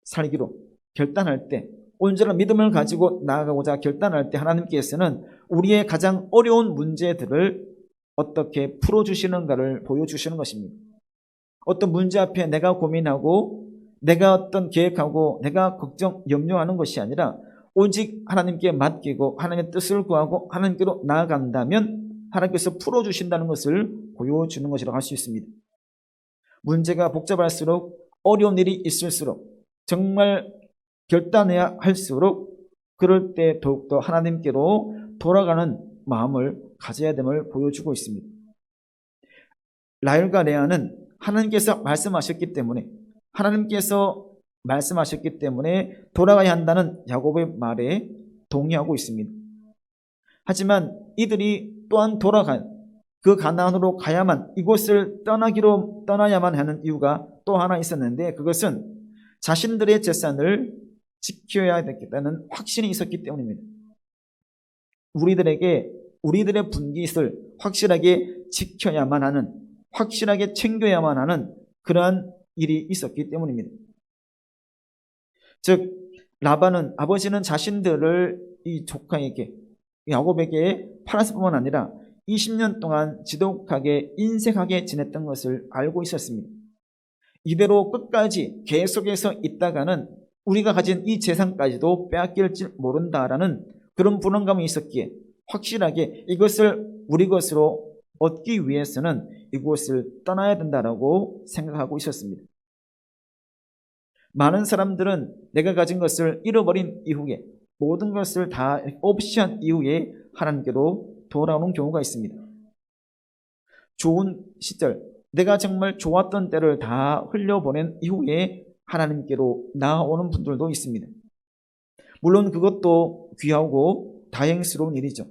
살기로 결단할 때, 온전한 믿음을 가지고 나아가고자 결단할 때 하나님께서는 우리의 가장 어려운 문제들을 어떻게 풀어주시는가를 보여주시는 것입니다. 어떤 문제 앞에 내가 고민하고 내가 어떤 계획하고 내가 염려하는 것이 아니라 오직 하나님께 맡기고 하나님의 뜻을 구하고 하나님께로 나아간다면 하나님께서 풀어주신다는 것을 보여주는 것이라고 할 수 있습니다. 문제가 복잡할수록 어려운 일이 있을수록 정말 결단해야 할수록 그럴 때 더욱더 하나님께로 돌아가는 마음을 가져야 됨을 보여주고 있습니다. 라헬과 레아는 하나님께서 말씀하셨기 때문에 돌아가야 한다는 야곱의 말에 동의하고 있습니다. 하지만 이들이 또한 그 가나안으로 이곳을 떠나야만 하는 이유가 또 하나 있었는데 그것은 자신들의 재산을 지켜야 되겠다는 확신이 있었기 때문입니다. 우리들의 분깃을 확실하게 지켜야만 하는, 확실하게 챙겨야만 하는 그러한 일이 있었기 때문입니다. 즉 라반은 아버지는 자신들을 이 조카에게 야곱에게 팔았을 뿐만 아니라 20년 동안 지독하게 인색하게 지냈던 것을 알고 있었습니다. 이대로 끝까지 계속해서 있다가는 우리가 가진 이 재산까지도 빼앗길지 모른다라는 그런 불안감이 있었기에 확실하게 이것을 우리 것으로 얻기 위해서는 이곳을 떠나야 된다라고 생각하고 있었습니다. 많은 사람들은 내가 가진 것을 잃어버린 이후에 모든 것을 다 없이 한 이후에 하나님께로 돌아오는 경우가 있습니다. 좋은 시절, 내가 정말 좋았던 때를 다 흘려보낸 이후에 하나님께로 나아오는 분들도 있습니다. 물론 그것도 귀하고 다행스러운 일이죠.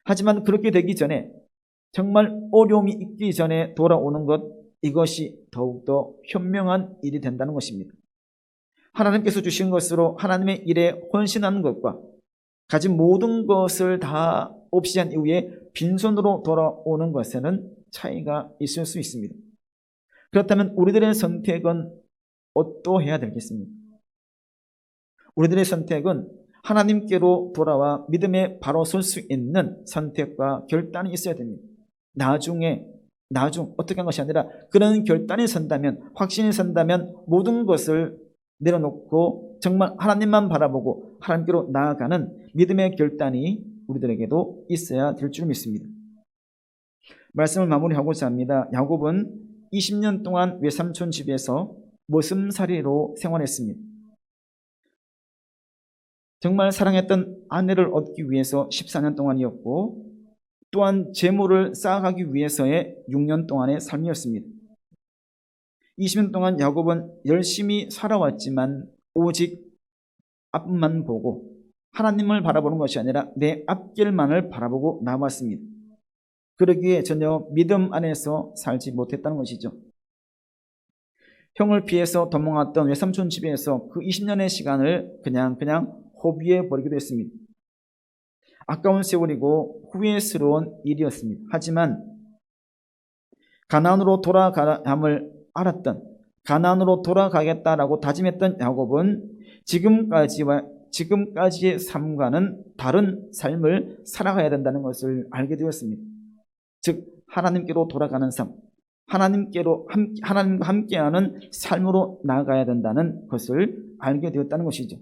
하지만 그렇게 되기 전에 정말 어려움이 있기 전에 돌아오는 것, 이것이 더욱더 현명한 일이 된다는 것입니다. 하나님께서 주신 것으로 하나님의 일에 헌신하는 것과 가진 모든 것을 다 없이 한 이후에 빈손으로 돌아오는 것에는 차이가 있을 수 있습니다. 그렇다면 우리들의 선택은 어떠해야 되겠습니까? 우리들의 선택은 하나님께로 돌아와 믿음에 바로 설 수 있는 선택과 결단이 있어야 됩니다. 나중 어떻게 한 것이 아니라 그런 결단이 선다면, 확신이 선다면 모든 것을 내려놓고 정말 하나님만 바라보고 하나님께로 나아가는 믿음의 결단이 우리들에게도 있어야 될 줄 믿습니다. 말씀을 마무리하고자 합니다. 야곱은 20년 동안 외삼촌 집에서 머슴살이로 생활했습니다. 정말 사랑했던 아내를 얻기 위해서 14년 동안이었고 또한 재물을 쌓아가기 위해서의 6년 동안의 삶이었습니다. 20년 동안 야곱은 열심히 살아왔지만 오직 앞만 보고 하나님을 바라보는 것이 아니라 내 앞길만을 바라보고 남았습니다. 그러기에 전혀 믿음 안에서 살지 못했다는 것이죠. 형을 피해서 도망왔던 외삼촌 집에서 그 20년의 시간을 그냥 허비해 버리기도 했습니다. 아까운 세월이고 후회스러운 일이었습니다. 하지만 가나안으로 돌아감을 알았던, 가나안으로 돌아가겠다라고 다짐했던 야곱은 지금까지의 삶과는 다른 삶을 살아가야 된다는 것을 알게 되었습니다. 즉 하나님께로 돌아가는 삶, 하나님과 함께하는 삶으로 나아가야 된다는 것을 알게 되었다는 것이죠.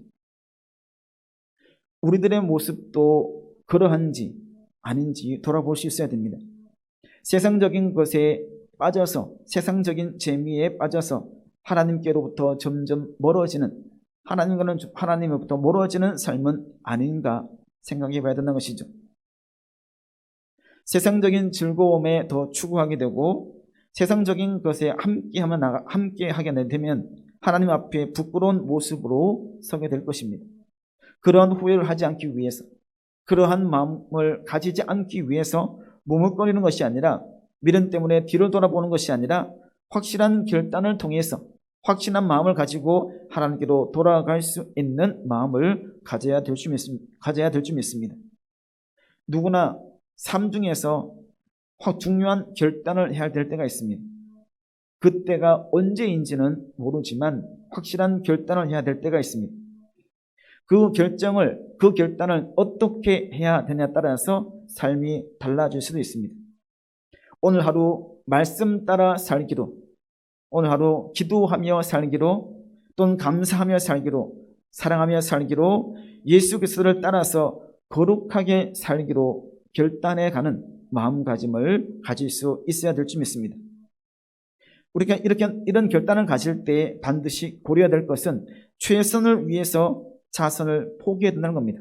우리들의 모습도 그러한지 아닌지 돌아볼 수 있어야 됩니다. 세상적인 것에 빠져서, 세상적인 재미에 빠져서 하나님께로부터 점점 멀어지는, 하나님으로부터 멀어지는 삶은 아닌가 생각해 봐야 된다는 것이죠. 세상적인 즐거움에 더 추구하게 되고 세상적인 것에 함께하게 되면 하나님 앞에 부끄러운 모습으로 서게 될 것입니다. 그러한 후회를 하지 않기 위해서, 그러한 마음을 가지지 않기 위해서 머뭇거리는 것이 아니라, 미련 때문에 뒤를 돌아보는 것이 아니라 확실한 결단을 통해서 확신한 마음을 가지고 하나님께로 돌아갈 수 있는 마음을 가져야 될 줄 믿습니다. 누구나 삶 중에서 중요한 결단을 해야 될 때가 있습니다. 그때가 언제인지는 모르지만 확실한 결단을 해야 될 때가 있습니다. 그 결단을 어떻게 해야 되냐에 따라서 삶이 달라질 수도 있습니다. 오늘 하루 말씀 따라 살기로, 오늘 하루 기도하며 살기로, 또는 감사하며 살기로, 사랑하며 살기로, 예수 그리스도를 따라서 거룩하게 살기로 결단해가는 마음가짐을 가질 수 있어야 될 줄 믿습니다. 우리가 이런 결단을 가질 때 반드시 고려해야 될 것은 최선을 위해서 자선을 포기해야 된다는 겁니다.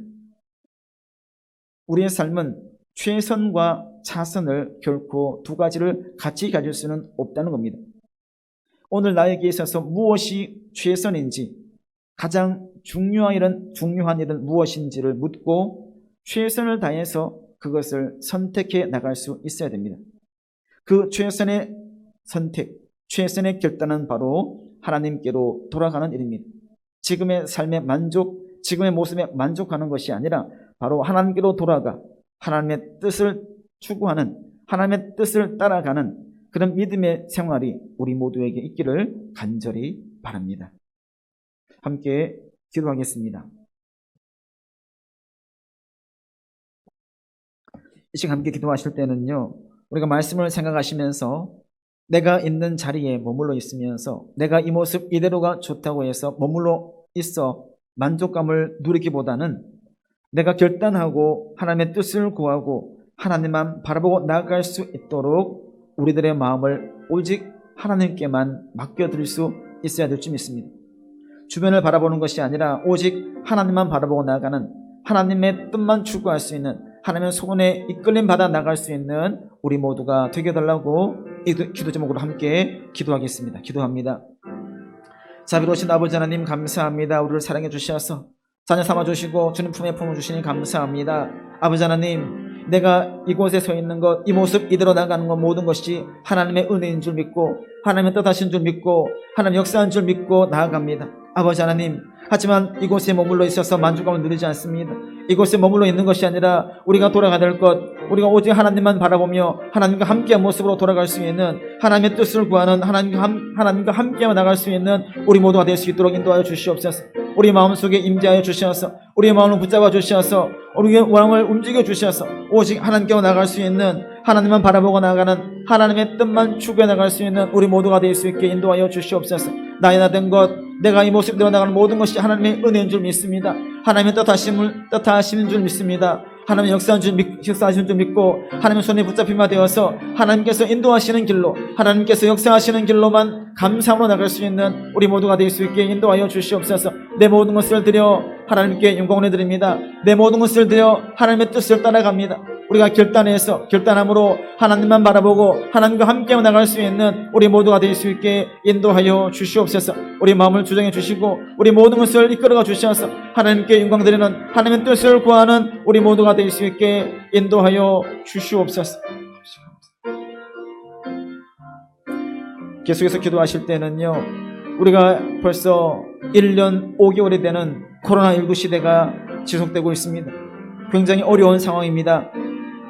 우리의 삶은 최선과 자선을 결코 두 가지를 같이 가질 수는 없다는 겁니다. 오늘 나에게 있어서 무엇이 최선인지, 가장 중요한 일은 무엇인지를 묻고 최선을 다해서 그것을 선택해 나갈 수 있어야 됩니다. 그 최선의 선택, 최선의 결단은 바로 하나님께로 돌아가는 일입니다. 지금의 삶의 만족, 지금의 모습에 만족하는 것이 아니라 바로 하나님께로 돌아가 하나님의 뜻을 추구하는, 하나님의 뜻을 따라가는 그런 믿음의 생활이 우리 모두에게 있기를 간절히 바랍니다. 함께 기도하겠습니다. 이 시간 함께 기도하실 때는요, 우리가 말씀을 생각하시면서 내가 있는 자리에 머물러 있으면서 내가 이 모습 이대로가 좋다고 해서 머물러 있어 만족감을 누리기보다는 내가 결단하고 하나님의 뜻을 구하고 하나님만 바라보고 나아갈 수 있도록 우리들의 마음을 오직 하나님께만 맡겨드릴 수 있어야 될 줄 믿습니다. 주변을 바라보는 것이 아니라 오직 하나님만 바라보고 나아가는, 하나님의 뜻만 추구할 수 있는, 하나님의 소원에 이끌림 받아 나갈 수 있는 우리 모두가 되게 해달라고 이 기도 제목으로 함께 기도하겠습니다. 기도합니다. 자비로우신 아버지 하나님, 감사합니다. 우리를 사랑해 주셔서 자녀 삼아주시고 주님 품에 품어주시니 감사합니다. 아버지 하나님, 내가 이곳에 서 있는 것, 이 모습 이대로 나가는 것, 모든 것이 하나님의 은혜인 줄 믿고 하나님의 뜻하신 줄 믿고 하나님 역사한 줄 믿고 나아갑니다. 아버지 하나님, 하지만 이곳에 머물러 있어서 만족감을 누리지 않습니다. 이곳에 머물러 있는 것이 아니라 우리가 돌아가야 될 것, 우리가 오직 하나님만 바라보며 하나님과 함께한 모습으로 돌아갈 수 있는, 하나님의 뜻을 구하는, 하나님과 함께 나갈 수 있는 우리 모두가 될 수 있도록 인도하여 주시옵소서. 우리 마음속에 임재하여 주셔서 우리의 마음을 붙잡아 주셔서 우리의 마음을 움직여 주셔서 오직 하나님께로 나갈 수 있는, 하나님만 바라보고 나가는, 하나님의 뜻만 추구해 나갈 수 있는 우리 모두가 될 수 있게 인도하여 주시옵소서. 나의 나된 것, 내가 이 모습대로 나가는 모든 것이 하나님의 은혜인 줄 믿습니다. 하나님의 뜻하시는 줄 믿습니다. 하나님의 역사하시는 줄 믿고 하나님의 손에 붙잡히마 되어서 하나님께서 인도하시는 길로, 하나님께서 역사하시는 길로만 감사함으로 나갈 수 있는 우리 모두가 될 수 있게 인도하여 주시옵소서. 내 모든 것을 드려 하나님께 영광을 드립니다. 내 모든 것을 드려 하나님의 뜻을 따라갑니다. 우리가 결단함으로 하나님만 바라보고 하나님과 함께 나갈 수 있는 우리 모두가 될 수 있게 인도하여 주시옵소서. 우리 마음을 주장해 주시고 우리 모든 것을 이끌어가 주셔서 하나님께 영광 드리는, 하나님의 뜻을 구하는 우리 모두가 될 수 있게 인도하여 주시옵소서. 계속해서 기도하실 때는요, 우리가 벌써 1년 5개월이 되는 코로나19 시대가 지속되고 있습니다. 굉장히 어려운 상황입니다.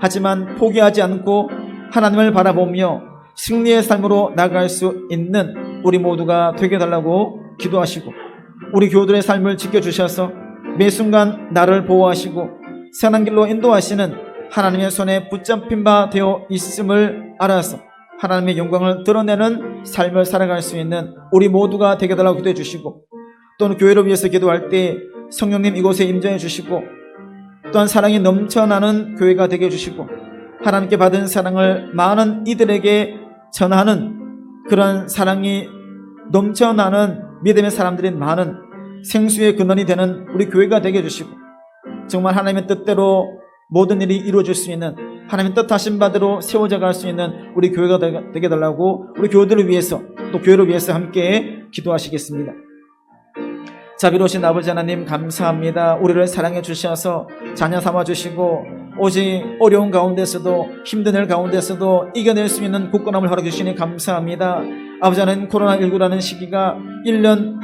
하지만 포기하지 않고 하나님을 바라보며 승리의 삶으로 나갈 수 있는 우리 모두가 되게 해달라고 기도하시고 우리 교우들의 삶을 지켜주셔서 매 순간 나를 보호하시고 선한 길로 인도하시는 하나님의 손에 붙잡힌 바 되어 있음을 알아서 하나님의 영광을 드러내는 삶을 살아갈 수 있는 우리 모두가 되게 해달라고 기도해 주시고, 또는 교회를 위해서 기도할 때 성령님 이곳에 임재해 주시고 또한 사랑이 넘쳐나는 교회가 되게 해주시고 하나님께 받은 사랑을 많은 이들에게 전하는 그런 사랑이 넘쳐나는 믿음의 사람들이 많은 생수의 근원이 되는 우리 교회가 되게 해주시고, 정말 하나님의 뜻대로 모든 일이 이루어질 수 있는, 하나님의 뜻하신 바대로 세워져 갈 수 있는 우리 교회가 되게 해달라고 우리 교회들을 위해서 또 교회를 위해서 함께 기도하시겠습니다. 자비로우신 아버지 하나님, 감사합니다. 우리를 사랑해 주셔서 자녀 삼아 주시고 오직 어려운 가운데서도 힘든 일 가운데서도 이겨낼 수 있는 굳건함을 허락해 주시니 감사합니다. 아버지 하나님, 코로나19라는 시기가 1년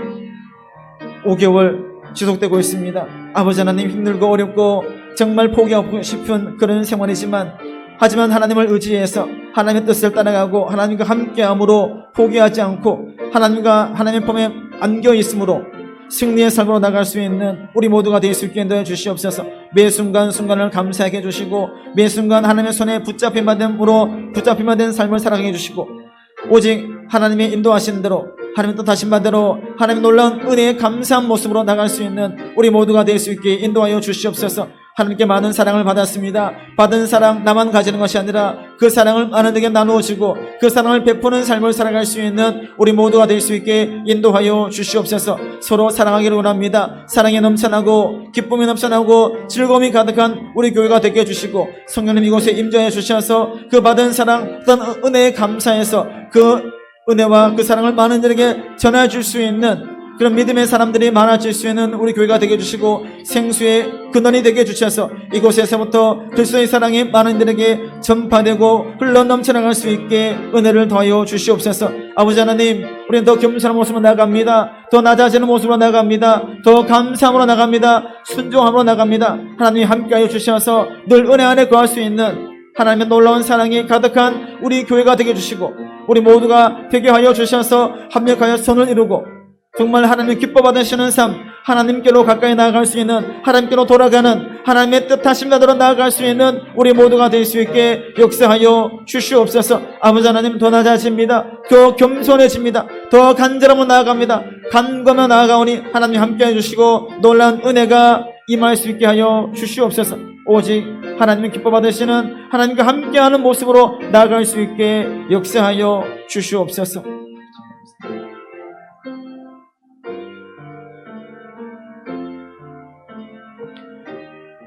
5개월 지속되고 있습니다. 아버지 하나님, 힘들고 어렵고 정말 포기하고 싶은 그런 생활이지만, 하지만 하나님을 의지해서 하나님의 뜻을 따라가고 하나님과 함께함으로 포기하지 않고 하나님의 품에 안겨 있음으로 승리의 삶으로 나갈 수 있는 우리 모두가 될 수 있게 인도해 주시옵소서. 매 순간순간을 감사하게 해주시고 매 순간 하나님의 손에 붙잡힌 바 된 삶을 살아가게 해주시고, 오직 하나님의 인도하시는 대로, 하나님의 뜻하신 바대로 하나님의 놀라운 은혜에 감사한 모습으로 나갈 수 있는 우리 모두가 될 수 있게 인도하여 주시옵소서. 하나님께 많은 사랑을 받았습니다. 받은 사랑 나만 가지는 것이 아니라 그 사랑을 많은에게 나누어주고 그 사랑을 베푸는 삶을 살아갈 수 있는 우리 모두가 될 수 있게 인도하여 주시옵소서. 서로 사랑하기를 원합니다. 사랑이 넘쳐나고 기쁨이 넘쳐나고 즐거움이 가득한 우리 교회가 되게 해주시고, 성령님 이곳에 임재해 주셔서 그 받은 사랑, 어떤 은혜에 감사해서 그 은혜와 그 사랑을 많은 이들에게 전해줄 수 있는 그런 믿음의 사람들이 많아질 수 있는 우리 교회가 되게 해주시고, 생수의 근원이 되게 해주셔서 이곳에서부터 그리스도의 사랑이 많은 이들에게 전파되고 흘러 넘쳐나갈 수 있게 은혜를 더하여 주시옵소서. 아버지 하나님, 우리는 더 겸손한 모습으로 나갑니다. 더 낮아지는 모습으로 나갑니다. 더 감사함으로 나갑니다. 순종함으로 나갑니다. 하나님이 함께하여 주셔서 늘 은혜 안에 거할 수 있는 하나님의 놀라운 사랑이 가득한 우리 교회가 되게 해주시고, 우리 모두가 되게 하여 주셔서 합력하여 선을 이루고 정말 하나님 기뻐 받으시는 삶, 하나님께로 가까이 나아갈 수 있는, 하나님께로 돌아가는 하나님의 뜻하신 바대로 나아갈 수 있는 우리 모두가 될 수 있게 역사하여 주시옵소서. 아버지 하나님, 더 낮아집니다. 더 겸손해집니다. 더 간절함으로 나아갑니다. 간검에 나아가오니 하나님 함께해 주시고 놀라운 은혜가 임할 수 있게 하여 주시옵소서. 오직 하나님을 기뻐 받으시는, 하나님과 함께하는 모습으로 나아갈 수 있게 역사하여 주시옵소서.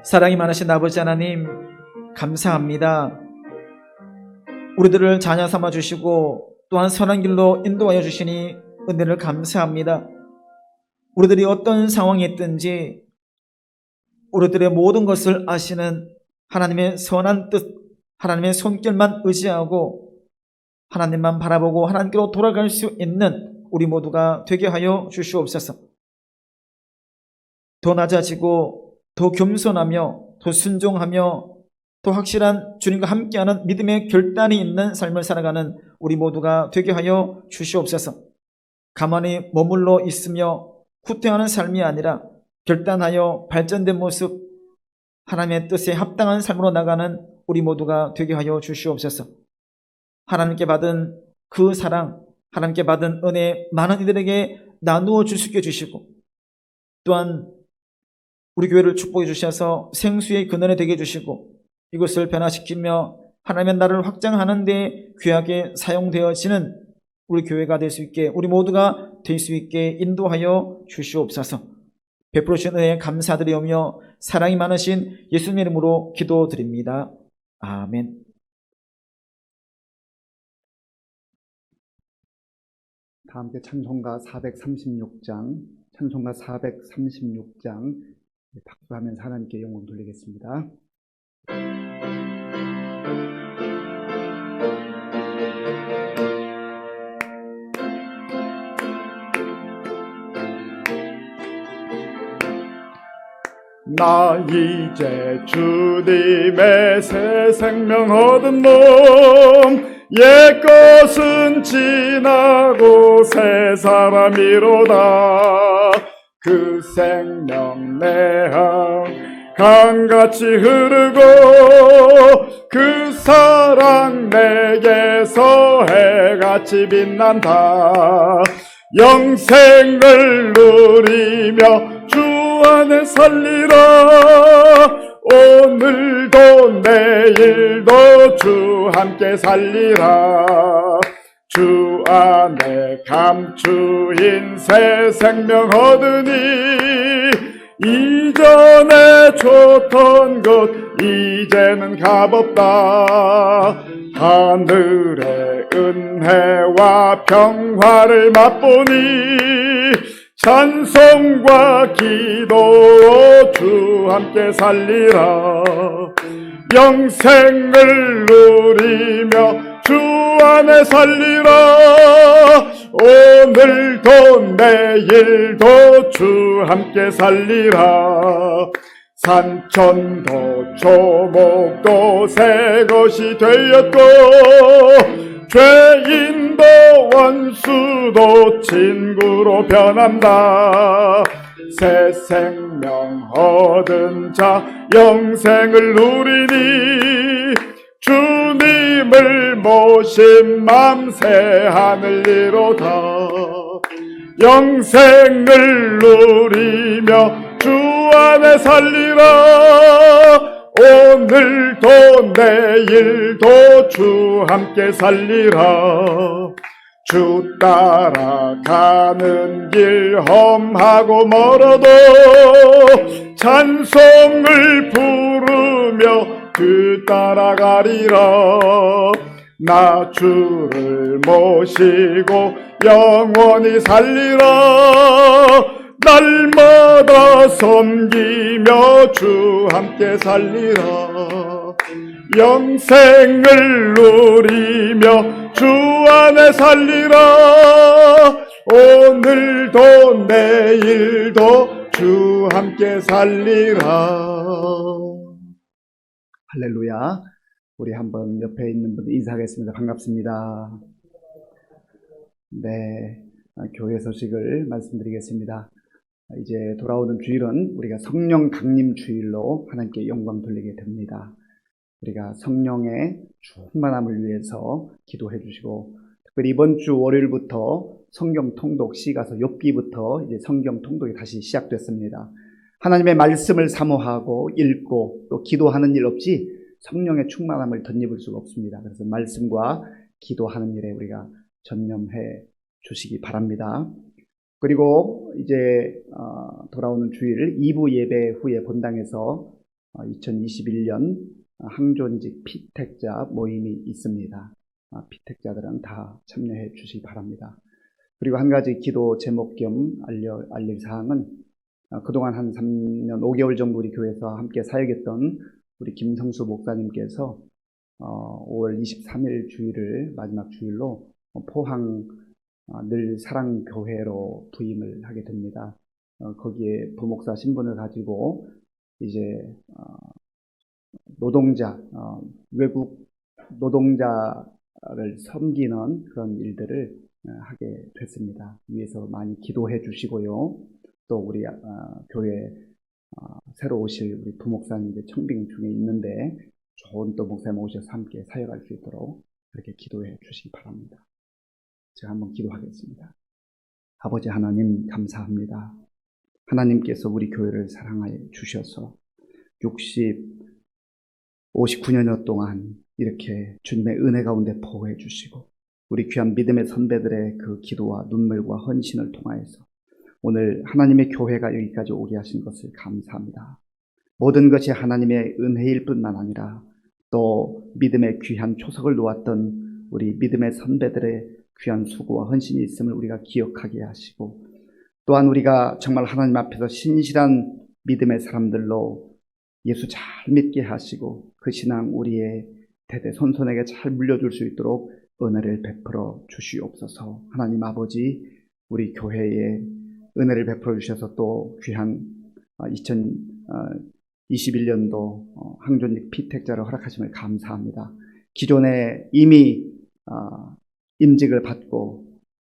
사랑이 많으신 아버지 하나님, 감사합니다. 우리들을 자녀 삼아 주시고 또한 선한 길로 인도하여 주시니 은혜를 감사합니다. 우리들이 어떤 상황에 있든지 우리들의 모든 것을 아시는 하나님의 선한 뜻, 하나님의 손길만 의지하고 하나님만 바라보고 하나님께로 돌아갈 수 있는 우리 모두가 되게 하여 주시옵소서. 더 낮아지고 더 겸손하며 더 순종하며 더 확실한 주님과 함께하는 믿음의 결단이 있는 삶을 살아가는 우리 모두가 되게 하여 주시옵소서. 가만히 머물러 있으며 후퇴하는 삶이 아니라 결단하여 발전된 모습, 하나님의 뜻에 합당한 삶으로 나가는 우리 모두가 되게 하여 주시옵소서. 하나님께 받은 그 사랑, 하나님께 받은 은혜 많은 이들에게 나누어 줄 수 있게 해주시고 또한 우리 교회를 축복해 주셔서 생수의 근원이 되게 해주시고 이것을 변화시키며 하나님의 나라를 확장하는 데 귀하게 사용되어지는 우리 교회가 될 수 있게, 우리 모두가 될 수 있게 인도하여 주시옵소서. 베풀어 주신 은혜에 감사드리오며 사랑이 많으신 예수님의 이름으로 기도드립니다. 아멘. 다 함께 찬송가 436장, 찬송가 436장 박수하면서 하나님께 영광 돌리겠습니다. 나 이제 주님의 새 생명 얻은 몸, 옛것은 지나고 새 사람이로다. 그 생명 내항 강같이 흐르고 그 사랑 내게서 해같이 빛난다. 영생을 누리며 주 안에 살리라. 오늘도 내일도 주 함께 살리라. 주 안에 감추인 새 생명 얻으니 이전에 좋던 것 이제는 값없다. 하늘의 은혜와 평화를 맛보니 찬송과 기도로 주 함께 살리라. 영생을 누리며 주 안에 살리라. 오늘도 내일도 주 함께 살리라. 산천도 조목도 새 것이 되었고 죄인도 원수도 친구로 변한다. 새 생명 얻은 자 영생을 누리니 주님을 모신 맘 새 하늘이로다. 영생을 누리며 주 안에 살리라. 오늘도 내일도 주 함께 살리라. 주 따라가는 길 험하고 멀어도 찬송을 부르며 그 따라가리라. 나 주를 모시고 영원히 살리라. 날마다 섬기며 주 함께 살리라. 영생을 누리며 주 안에 살리라. 오늘도 내일도 주 함께 살리라. 할렐루야. 우리 한번 옆에 있는 분들 인사하겠습니다. 반갑습니다. 네, 교회 소식을 말씀드리겠습니다. 이제 돌아오는 주일은 우리가 성령 강림 주일로 하나님께 영광 돌리게 됩니다. 우리가 성령의 충만함을 위해서 기도해 주시고, 특별히 이번 주 월요일부터 성경 통독 시가서 욥기부터 이제 성경 통독이 다시 시작됐습니다. 하나님의 말씀을 사모하고 읽고 또 기도하는 일 없이 성령의 충만함을 덧입을 수가 없습니다. 그래서 말씀과 기도하는 일에 우리가 전념해 주시기 바랍니다. 그리고 이제 돌아오는 주일 2부 예배 후에 본당에서 2021년 항존직 피택자 모임이 있습니다. 피택자들은 다 참여해 주시기 바랍니다. 그리고 한 가지 기도 제목 겸 알릴 사항은 그동안 한 3년 5개월 정도 우리 교회에서 함께 사역했던 우리 김성수 목사님께서 5월 23일 주일을 마지막 주일로 포항 늘 사랑교회로 부임을 하게 됩니다. 거기에 부목사 신분을 가지고 이제 노동자, 외국 노동자를 섬기는 그런 일들을 하게 됐습니다. 위에서 많이 기도해 주시고요. 또 우리 교회 새로 오실 우리 부목사님 이제 청빙 중에 있는데 좋은 또 목사님 오셔서 함께 사역할 수 있도록 그렇게 기도해 주시기 바랍니다. 제가 한번 기도하겠습니다. 아버지 하나님 감사합니다. 하나님께서 우리 교회를 사랑하여 주셔서 59년여 동안 이렇게 주님의 은혜 가운데 보호해 주시고 우리 귀한 믿음의 선배들의 그 기도와 눈물과 헌신을 통하여서 오늘 하나님의 교회가 여기까지 오게 하신 것을 감사합니다. 모든 것이 하나님의 은혜일 뿐만 아니라 또 믿음의 귀한 초석을 놓았던 우리 믿음의 선배들의 귀한 수고와 헌신이 있음을 우리가 기억하게 하시고 또한 우리가 정말 하나님 앞에서 신실한 믿음의 사람들로 예수 잘 믿게 하시고 그 신앙 우리의 대대손손에게 잘 물려줄 수 있도록 은혜를 베풀어 주시옵소서. 하나님 아버지 우리 교회에 은혜를 베풀어 주셔서 또 귀한 2021년도 항존직 피택자를 허락하심을 감사합니다. 기존에 이미 임직을 받고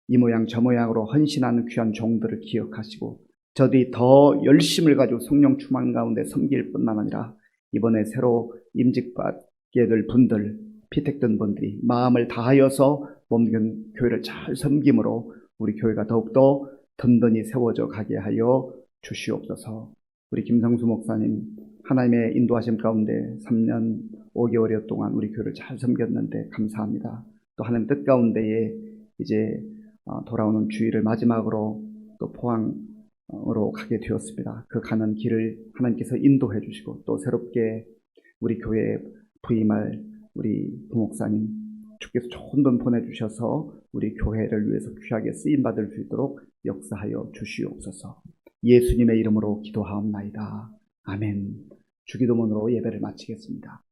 이 모양 저 모양으로 헌신하는 귀한 종들을 기억하시고 저들이 더 열심을 가지고 성령 충만 가운데 섬길 뿐만 아니라 이번에 새로 임직받게 될 분들, 피택된 분들이 마음을 다하여서 몸된 교회를 잘 섬김으로 우리 교회가 더욱더 든든히 세워져 가게 하여 주시옵소서. 우리 김성수 목사님 하나님의 인도하심 가운데 3년 5개월여 동안 우리 교회를 잘 섬겼는데 감사합니다. 또 하나님 뜻 가운데에 이제 돌아오는 주일을 마지막으로 또 포항으로 가게 되었습니다. 그 가는 길을 하나님께서 인도해 주시고 또 새롭게 우리 교회에 부임할 우리 부목사님 주께서 좋은 돈 보내주셔서 우리 교회를 위해서 귀하게 쓰임받을 수 있도록 역사하여 주시옵소서. 예수님의 이름으로 기도하옵나이다. 아멘. 주기도문으로 예배를 마치겠습니다.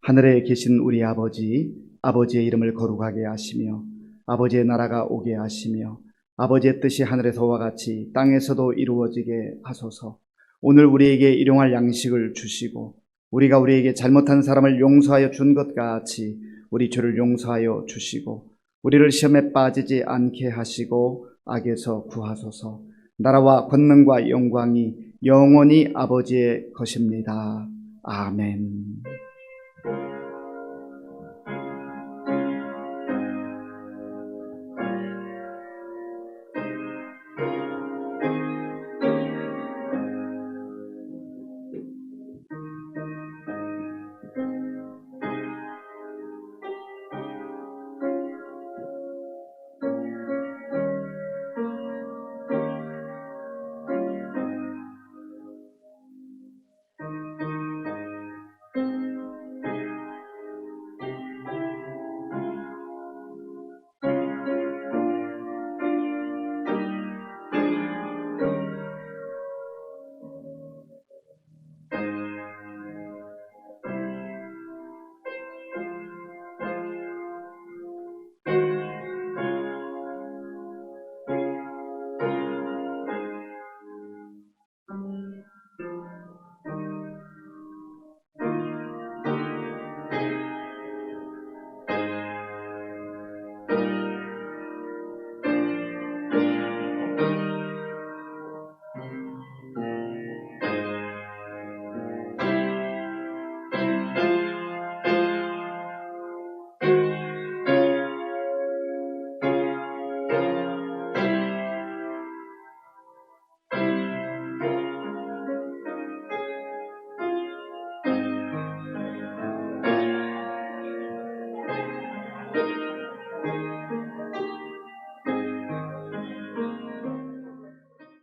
하늘에 계신 우리 아버지, 아버지의 이름을 거룩하게 하시며 아버지의 나라가 오게 하시며 아버지의 뜻이 하늘에서와 같이 땅에서도 이루어지게 하소서. 오늘 우리에게 일용할 양식을 주시고 우리가 우리에게 잘못한 사람을 용서하여 준 것 같이 우리 죄를 용서하여 주시고 우리를 시험에 빠지지 않게 하시고 악에서 구하소서. 나라와 권능과 영광이 영원히 아버지의 것입니다. 아멘.